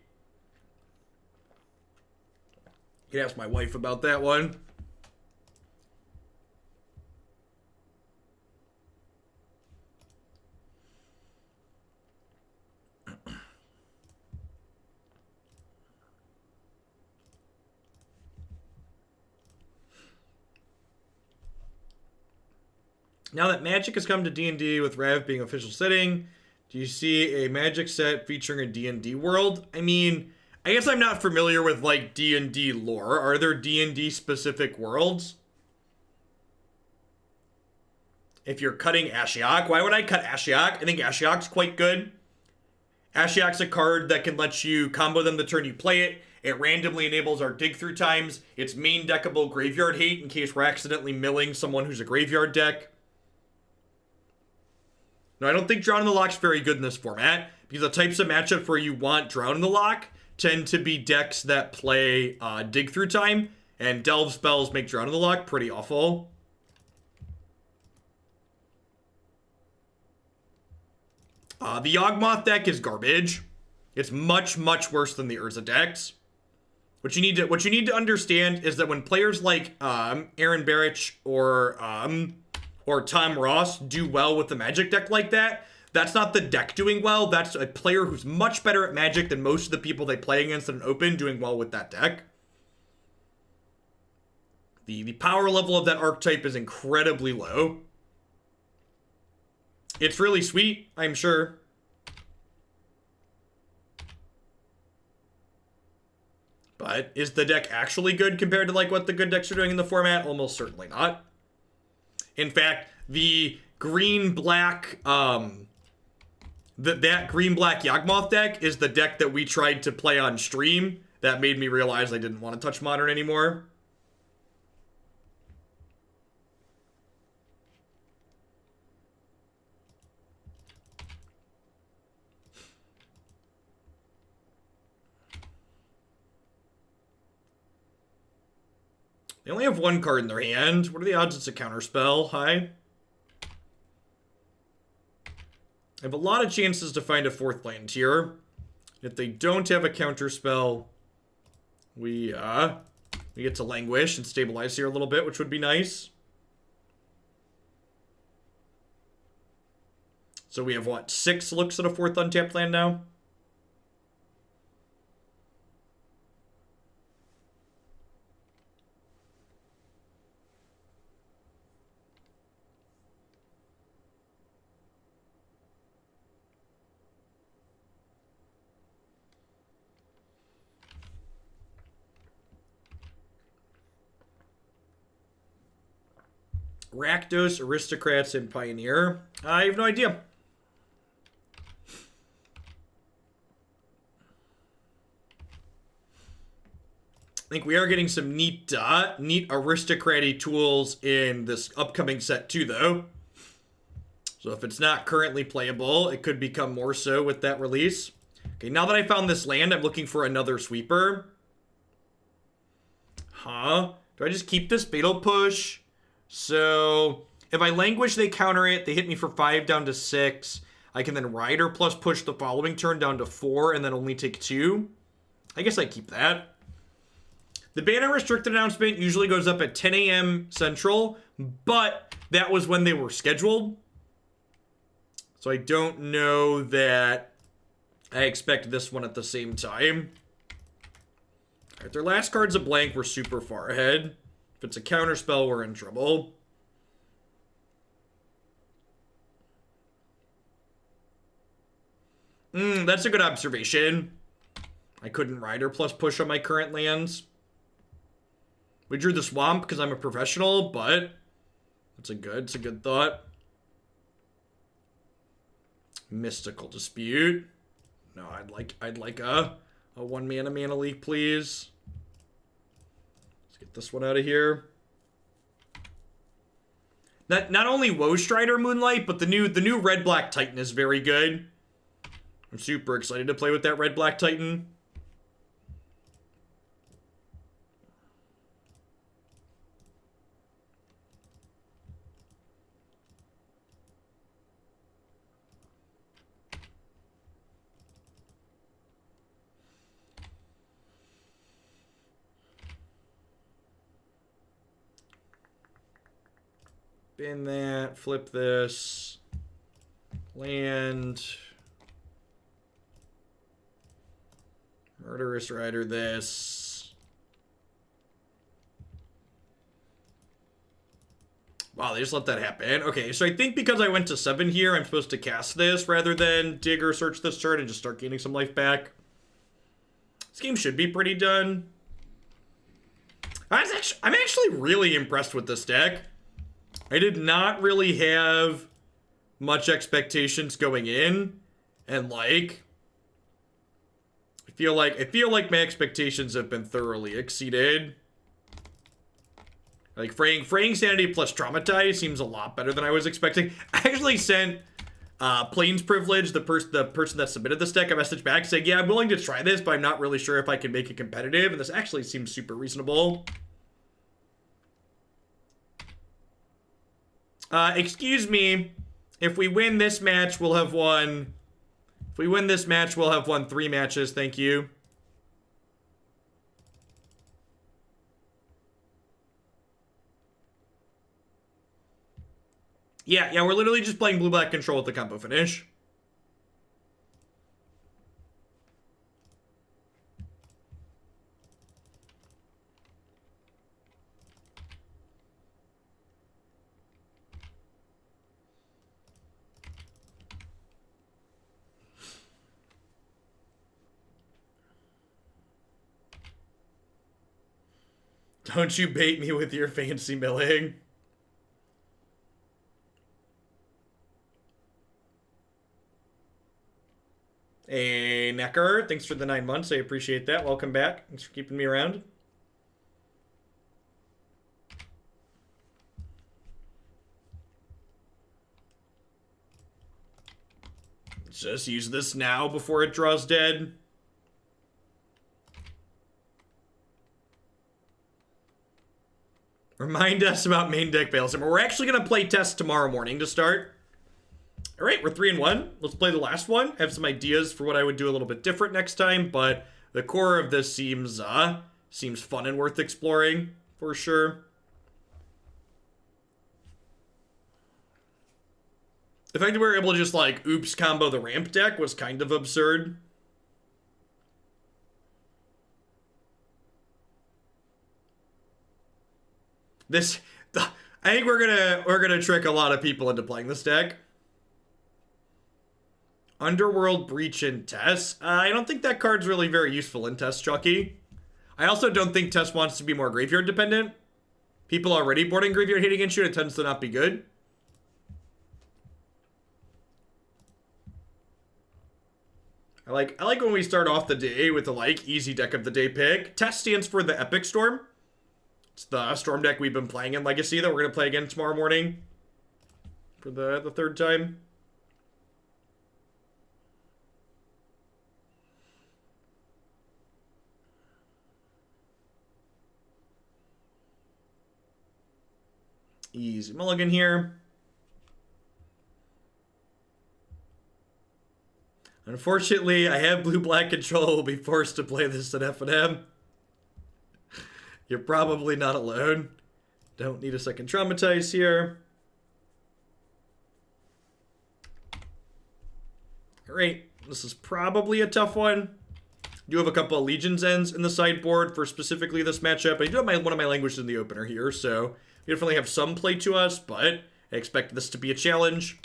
You can ask my wife about that one. Now that Magic has come to D&D with Rev being official setting, do you see a Magic set featuring a D&D world? I mean, I guess I'm not familiar with, like, D&D lore. Are there D&D specific worlds? If you're cutting Ashiok, why would I cut Ashiok? I think Ashiok's quite good. Ashiok's a card that can let you combo them the turn you play it. It randomly enables our dig through times. It's main deckable graveyard hate in case we're accidentally milling someone who's a graveyard deck. No, I don't think Drown in the Lock's very good in this format, because the types of matchups where you want Drown in the Lock tend to be decks that play dig through time, and delve spells make Drown in the Lock pretty awful. The Yawgmoth deck is garbage. It's much, much worse than the Urza decks. What you need to understand is that when players like Aaron Barrich or Tom Ross do well with the Magic deck like that, that's not the deck doing well. That's a player who's much better at Magic than most of the people they play against in an open doing well with that deck. The power level of that archetype is incredibly low. It's really sweet, I'm sure. But is the deck actually good compared to like what the good decks are doing in the format? Almost certainly not. In fact, the green-black, that green-black Yawgmoth deck is the deck that we tried to play on stream. That made me realize I didn't want to touch Modern anymore. They only have one card in their hand. What are the odds it's a counterspell? Hi. I have a lot of chances to find a fourth land here. If they don't have a counterspell, we get to Languish and stabilize here a little bit, which would be nice. So we have, what, 6 looks at a fourth untapped land now? Rakdos, Aristocrats, and Pioneer. I have no idea. I think we are getting some neat aristocratic tools in this upcoming set too, though. So if it's not currently playable, it could become more so with that release. Okay, now that I found this land, I'm looking for another sweeper. Huh? Do I just keep this Fatal Push? So if I Languish, they counter it. They hit me for 5 down to 6. I can then Rider plus push the following turn down to 4 and then only take 2. I guess I keep that. The banner restricted announcement usually goes up at 10 a.m. Central, but that was when they were scheduled. So I don't know that I expect this one at the same time. All right, their last card's a blank. We're super far ahead. If it's a counterspell, we're in trouble. That's a good observation. I couldn't Rider plus push on my current lands. We drew the Swamp because I'm a professional, but it's a good thought. Mystical Dispute. No, I'd like a 1-mana leak, please. Let's get this one out of here. Not only Strider Moonlight, but the new red-black Titan is very good. I'm super excited to play with that red-black Titan. Bin that, flip this, land, Murderous Rider this. Wow, they just let that happen. Okay, so I think because I went to 7 here, I'm supposed to cast this rather than dig or search this turn and just start gaining some life back. This game should be pretty done. I'm actually really impressed with this deck. I did not really have much expectations going in, and like, I feel like my expectations have been thoroughly exceeded. Like Fraying Sanity plus Traumatize seems a lot better than I was expecting. I actually sent Plains Privilege, the person that submitted this deck, a message back saying, yeah, I'm willing to try this, but I'm not really sure if I can make it competitive, and this actually seems super reasonable. Excuse me, if we win this match, we'll have won... If we win this match, we'll have won 3 matches, thank you. Yeah, we're literally just playing blue-black control with the combo finish. Don't you bait me with your fancy milling. Hey, Necker, thanks for the 9 months. I appreciate that. Welcome back. Thanks for keeping me around. Let's just use this now before it draws dead. Remind us about main deck Bailsim. We're actually going to play test tomorrow morning to start. All right, we're 3-1. Let's play the last one. I have some ideas for what I would do a little bit different next time, but the core of this seems fun and worth exploring for sure. The fact that we were able to just like oops combo the ramp deck was kind of absurd. I think we're gonna trick a lot of people into playing this deck. Underworld Breach in Tess. I don't think that card's really very useful in Tess, Chucky. I also don't think Tess wants to be more graveyard dependent. People already boarding graveyard hate against you, and it tends to not be good. I like when we start off the day with the like easy deck of the day pick. Tess stands for the Epic Storm. It's the Storm deck we've been playing in Legacy that we're going to play again tomorrow morning for the 3rd time. Easy mulligan here. Unfortunately, I have blue-black control. Will be forced to play this at F&M. You're probably not alone. Don't need a second Traumatize here. Alright, this is probably a tough one. I do have a couple of Legion's Ends in the sideboard for specifically this matchup. I do have one of my Languishes in the opener here, so we definitely have some play to us, but I expect this to be a challenge.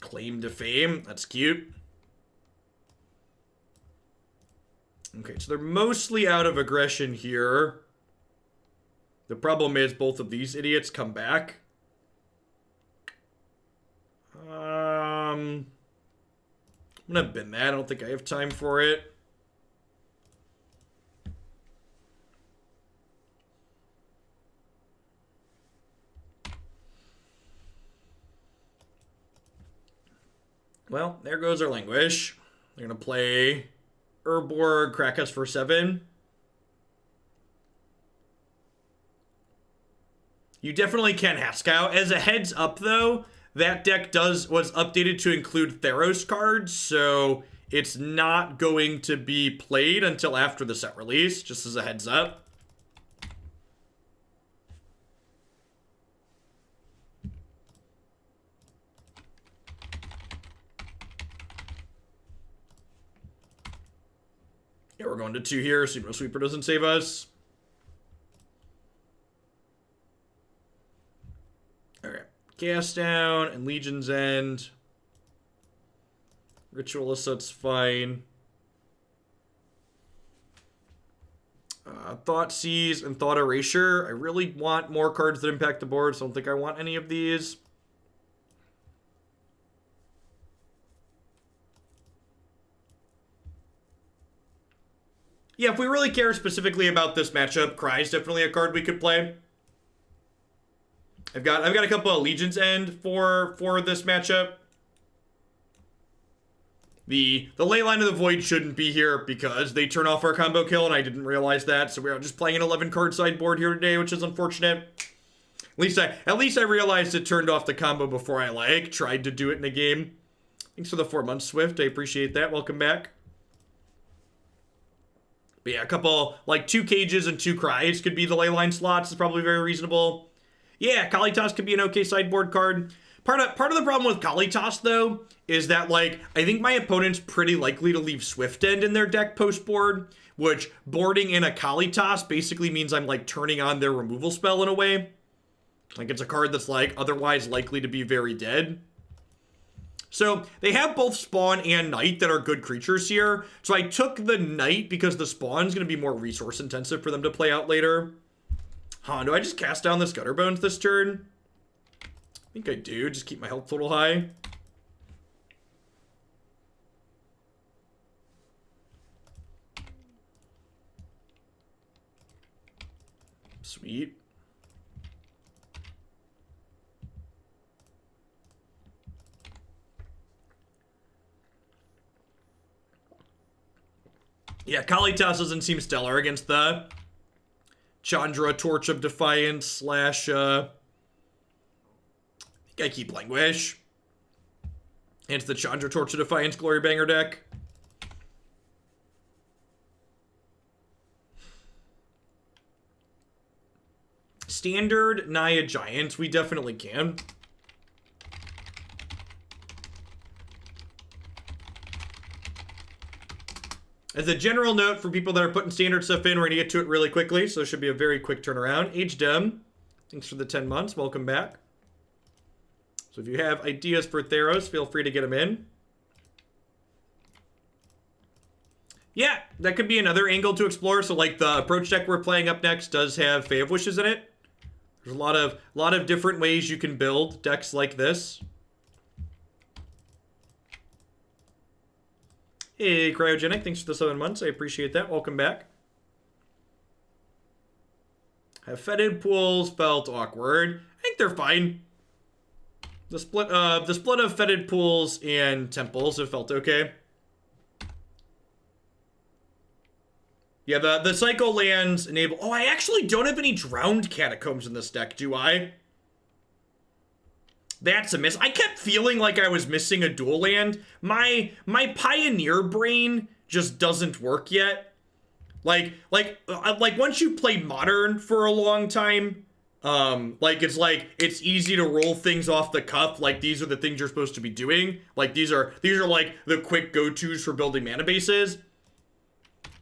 Claim to Fame. That's cute. Okay, so they're mostly out of aggression here. The problem is both of these idiots come back. I'm gonna bin that. I don't think I have time for it. Well, there goes our Languish. They're gonna play Urborg, crack us for 7. You definitely can Haskow. As a heads up, though, that deck was updated to include Theros cards, so it's not going to be played until after the set release, just as a heads up. Yeah, we're going to 2 here. Sumo Sweeper doesn't save us. Alright. Gas Down and Legion's End. Ritual of Soot's fine. Thoughtseize and Thought Erasure. I really want more cards that impact the board, so I don't think I want any of these. Yeah, if we really care specifically about this matchup, Cry is definitely a card we could play. I've got a couple of Legion's End for this matchup. The Leyline of the Void shouldn't be here because they turn off our combo kill, and I didn't realize that, so we're just playing an 11-card sideboard here today, which is unfortunate. At least I realized it turned off the combo before I, tried to do it in a game. Thanks for the 4 months, Swift. I appreciate that. Welcome back. But yeah, a couple, 2 Cages and 2 Cries could be the Leyline slots. Is probably very reasonable. Yeah, Kalitas could be an okay sideboard card. Part of the problem with Kalitas, though, is that, I think my opponent's pretty likely to leave Swift End in their deck post-board, which boarding in a Kalitas basically means I'm, turning on their removal spell in a way. It's a card that's, otherwise likely to be very dead. So, they have both Spawn and Knight that are good creatures here. So I took the Knight because the Spawn's going to be more resource intensive for them to play out later. Huh, do I just cast down this Gutterbones this turn? I think I do. Just keep my health total high. Sweet. Yeah, Kalitas doesn't seem stellar against the Chandra Torch of Defiance / I think I keep Languish. And it's the Chandra Torch of Defiance Glory Banger deck. Standard Naya Giant, we definitely can. As a general note for people that are putting standard stuff in, we're going to get to it really quickly, so it should be a very quick turnaround. HDem, thanks for the 10 months. Welcome back. So if you have ideas for Theros, feel free to get them in. Yeah, that could be another angle to explore. So the approach deck we're playing up next does have Fae of Wishes in it. There's a lot of different ways you can build decks like this. Hey, Cryogenic, thanks for the 7 months. I appreciate that. Welcome back. Have Fetid Pools felt awkward? I think they're fine. The split of Fetid Pools and Temples have felt okay. Yeah, the Psycho lands enable... Oh, I actually don't have any Drowned Catacombs in this deck, do I? That's a miss. I kept feeling like I was missing a dual land. My Pioneer brain just doesn't work yet. Like once you play Modern for a long time, it's easy to roll things off the cuff. These are the things you're supposed to be doing. These are the quick go-tos for building mana bases.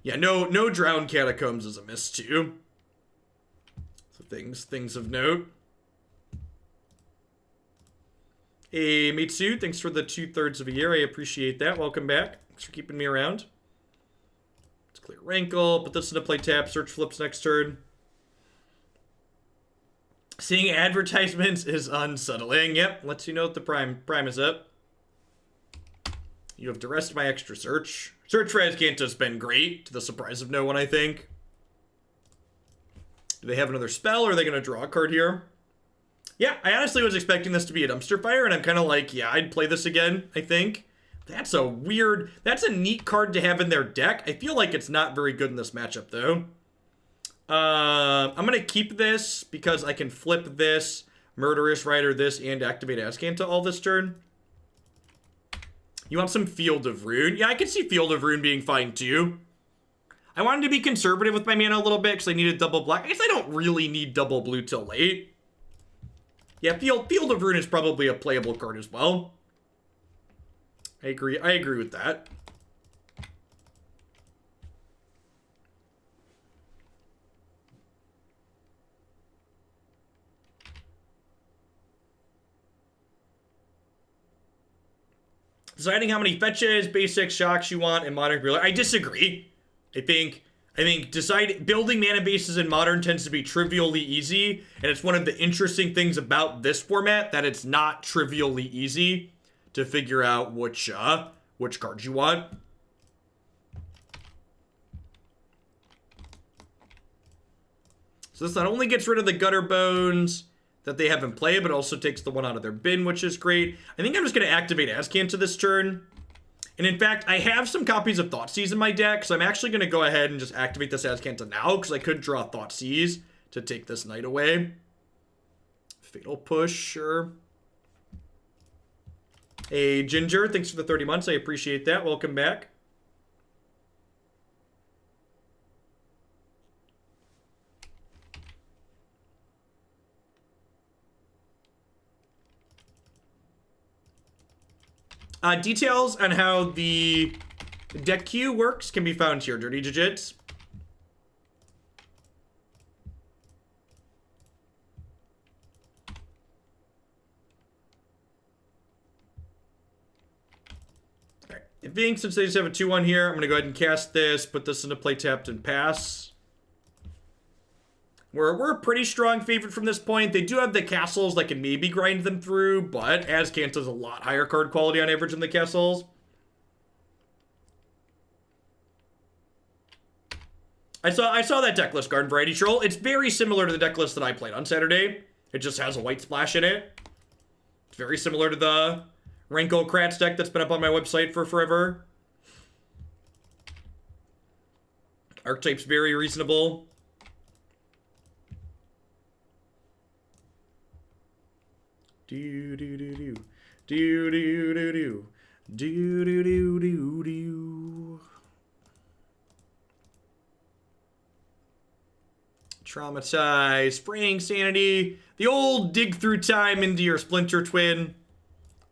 Yeah, no Drowned Catacombs is a miss too. So things of note. Hey, Mitsu, thanks for the 2/3 of a year. I appreciate that. Welcome back. Thanks for keeping me around. Let's clear Rankle. Put this into play tap. Search flips next turn. Seeing advertisements is unsettling. Yep, lets you know that the prime is up. You have to rest my extra search. Search for Azcanta's been great, to the surprise of no one, I think. Do they have another spell, or are they going to draw a card here? Yeah, I honestly was expecting this to be a dumpster fire, and I'm kind of like, yeah, I'd play this again, I think. That's a weird... That's a neat card to have in their deck. I feel like it's not very good in this matchup, though. I'm going to keep this because I can flip this, Murderous Rider this, and activate Azcanta all this turn. You want some Field of Ruin? Yeah, I could see Field of Ruin being fine, too. I wanted to be conservative with my mana a little bit because I needed double black. I guess I don't really need double blue till late. Yeah, Field of Ruin is probably a playable card as well. I agree with that. Deciding how many fetches, basics, shocks you want in Modern Real. I disagree. I think building mana bases in Modern tends to be trivially easy, and it's one of the interesting things about this format that it's not trivially easy to figure out which cards you want. So this not only gets rid of the Gutter Bones that they have in play, but also takes the one out of their bin, which is great. I think I'm just going to activate Azcanta this turn. And in fact, I have some copies of Thoughtseize in my deck, so I'm actually going to go ahead and just activate this Azcanta now, because I could draw Thoughtseize to take this knight away. Fatal Push, sure. Hey, Ginger, thanks for the 30 months. I appreciate that. Welcome back. Details on how the deck queue works can be found here, Dirty Digits. Alright, I think since they just have a 2-1 here, I'm going to go ahead and cast this, put this into play tapped and pass. We're a pretty strong favorite from this point. They do have the castles that can maybe grind them through, but Azcanta's a lot higher card quality on average than the castles. I saw that deck list, Garden Variety Troll. It's very similar to the deck list that I played on Saturday. It just has a white splash in it. It's very similar to the Rankle-Kratz deck that's been up on my website for forever. Archetype's very reasonable. Do do do do do do do do do do do do do. Traumatize, Fraying Sanity, the old dig through time into your Splinter Twin.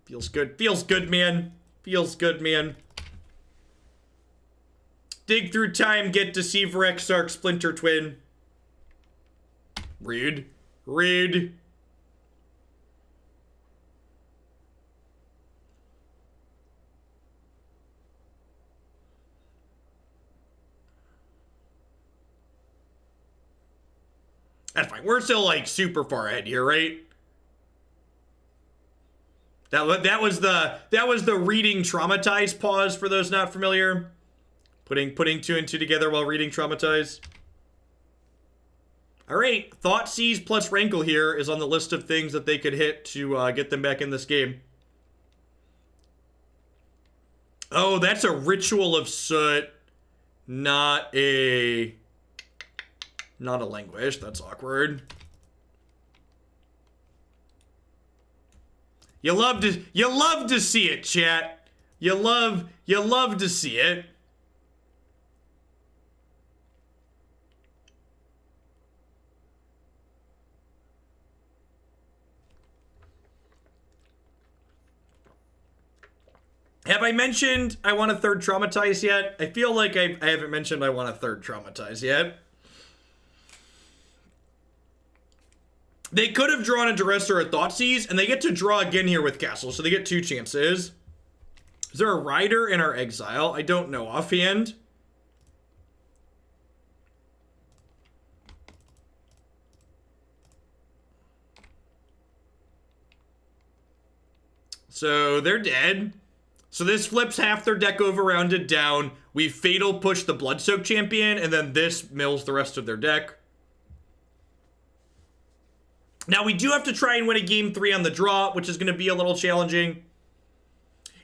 Feels good, man. Feels good, man. Dig through time, get Deceiver Exarch, Splinter Twin. Rude. Rude. That's fine. We're still, like, super far ahead here, right? That was the reading Traumatize pause for those not familiar. Putting 2 and 2 together while reading Traumatize. All right, Thoughtseize plus Rankle here is on the list of things that they could hit to get them back in this game. Oh, that's a Ritual of Soot, not a Languish. That's awkward. You love to see it, chat. You love to see it. Have I mentioned I want a third Traumatize yet? I feel like I haven't mentioned I want a third Traumatize yet. They could have drawn a Duress or a Thoughtseize, and they get to draw again here with Castle, so they get 2 chances. Is there a Rider in our Exile? I don't know offhand. So they're dead. So this flips half their deck over, rounded down. We Fatal Push the Bloodsoaked Champion, and then this mills the rest of their deck. Now we do have to try and win a game 3 on the draw, which is going to be a little challenging.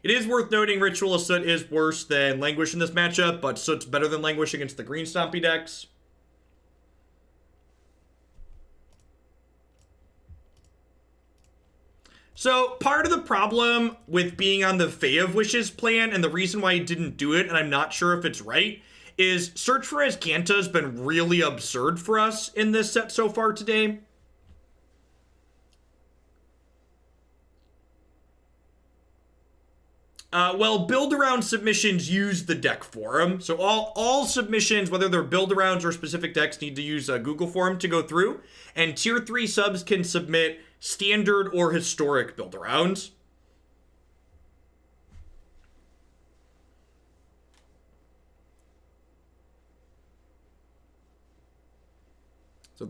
It is worth noting Ritual of Soot is worse than Languish in this matchup, but Soot's better than Languish against the green stompy decks. So, part of the problem with being on the Fae of Wishes plan, and the reason why I didn't do it, and I'm not sure if it's right, is Search for Azcanta has been really absurd for us in this set so far today. Well, build-around submissions use the deck forum. So all submissions, whether they're build-arounds or specific decks, need to use a Google form to go through. And Tier 3 subs can submit standard or historic build-arounds. So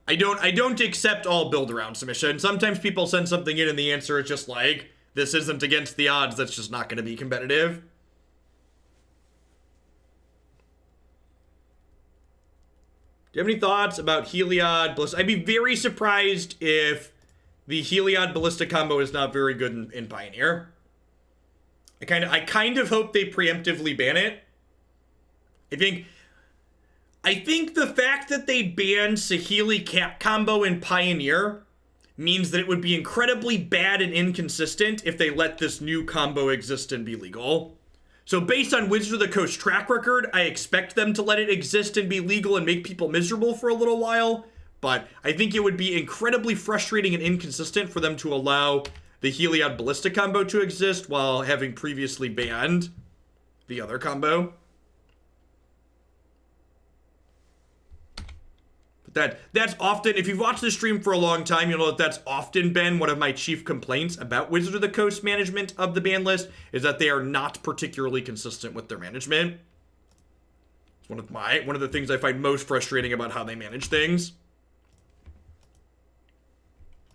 I don't accept all build-around submissions. Sometimes people send something in and the answer is just like, this isn't against the odds, that's just not going to be competitive. Do you have any thoughts about Heliod Ballista? I'd be very surprised if the Heliod Ballista combo is not very good in Pioneer. I kind of hope they preemptively ban it. I think the fact that they banned Saheeli Cap combo in Pioneer means that it would be incredibly bad and inconsistent if they let this new combo exist and be legal. So based on Wizards of the Coast track record, I expect them to let it exist and be legal and make people miserable for a little while, but I think it would be incredibly frustrating and inconsistent for them to allow the Heliod Ballista combo to exist while having previously banned the other combo. That's often, if you've watched this stream for a long time, you'll know that that's often been one of my chief complaints about Wizards of the Coast management of the ban list, is that they are not particularly consistent with their management. It's one of the things I find most frustrating about how they manage things.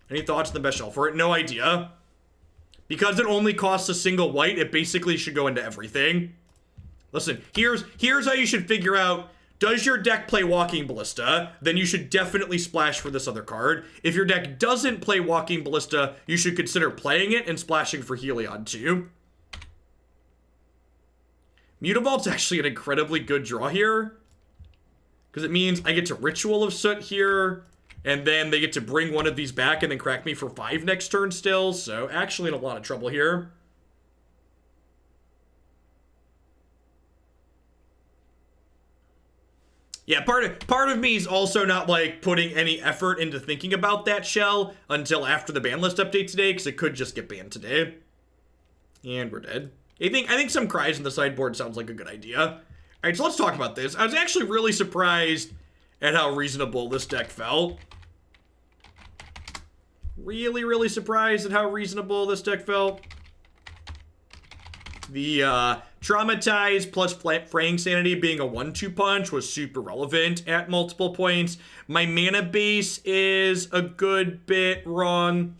Any thoughts on the best shelf for it? No idea. Because it only costs a single white, it basically should go into everything. Listen, here's how you should figure out, does your deck play Walking Ballista? Then you should definitely splash for this other card. If your deck doesn't play Walking Ballista, you should consider playing it and splashing for Heliod too. Mutavault's actually an incredibly good draw here, because it means I get to Ritual of Soot here, and then they get to bring one of these back and then crack me for 5 next turn still, so actually in a lot of trouble here. Yeah, part of me is also not, like, putting any effort into thinking about that shell until after the ban list update today, because it could just get banned today. And we're dead. I think some cries in the sideboard sounds like a good idea. Alright, so let's talk about this. I was actually really surprised at how reasonable this deck felt. Really, really surprised at how reasonable this deck felt. The, Traumatize plus Fraying Sanity being a 1-2 punch was super relevant at multiple points. My mana base is a good bit wrong.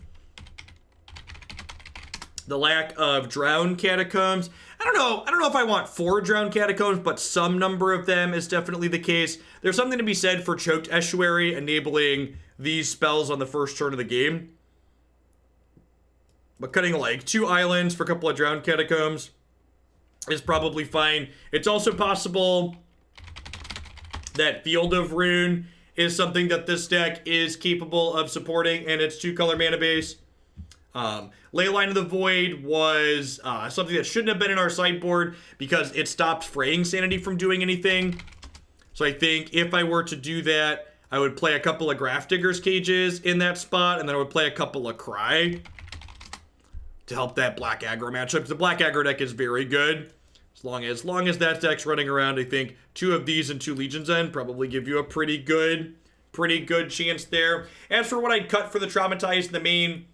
The lack of Drowned Catacombs. I don't know if I want 4 Drowned Catacombs, but some number of them is definitely the case. There's something to be said for Choked Estuary enabling these spells on the first turn of the game. But cutting like 2 islands for a couple of Drowned Catacombs is probably fine. It's also possible that Field of Ruin is something that this deck is capable of supporting, and its 2-color mana base. Leyline of the Void was something that shouldn't have been in our sideboard because it stopped Fraying Sanity from doing anything. So I think if I were to do that, I would play a couple of Grafdigger's Cages in that spot, and then I would play a couple of Cry to help that black aggro matchup. The black aggro deck is very good. As long as that deck's running around, I think 2 of these and 2 Legion's End probably give you a pretty good chance there. As for what I'd cut for the Traumatize, the main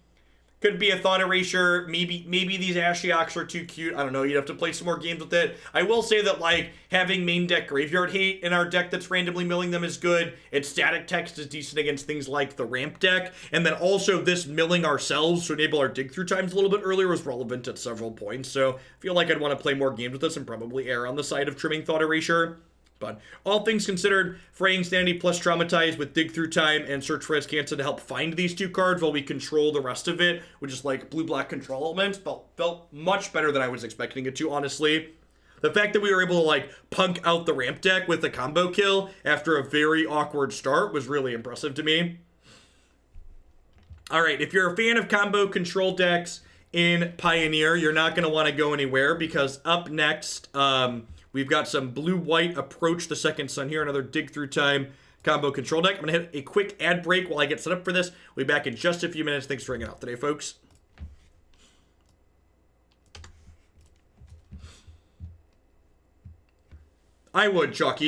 Could be a Thought Erasure. Maybe these Ashioks are too cute. I don't know. You'd have to play some more games with it. I will say that, like, having main deck Graveyard Hate in our deck that's randomly milling them is good. Its static text is decent against things like the ramp deck. And then also this milling ourselves to enable our dig through times a little bit earlier was relevant at several points. So I feel like I'd want to play more games with this and probably err on the side of trimming Thought Erasure. But all things considered, Fraying Sanity plus Traumatize with Dig Through Time and Search for Azcanta to help find these two cards while we control the rest of it, which is like blue-black control elements, felt much better than I was expecting it to, honestly. The fact that we were able to, like, punk out the ramp deck with a combo kill after a very awkward start was really impressive to me. Alright, if you're a fan of combo control decks in Pioneer, you're not going to want to go anywhere, because up next, we've got some blue-white Approach the Second Sun here, another Dig Through Time combo control deck. I'm going to hit a quick ad break while I get set up for this. We'll be back in just a few minutes. Thanks for hanging out today, folks. I would, Chucky.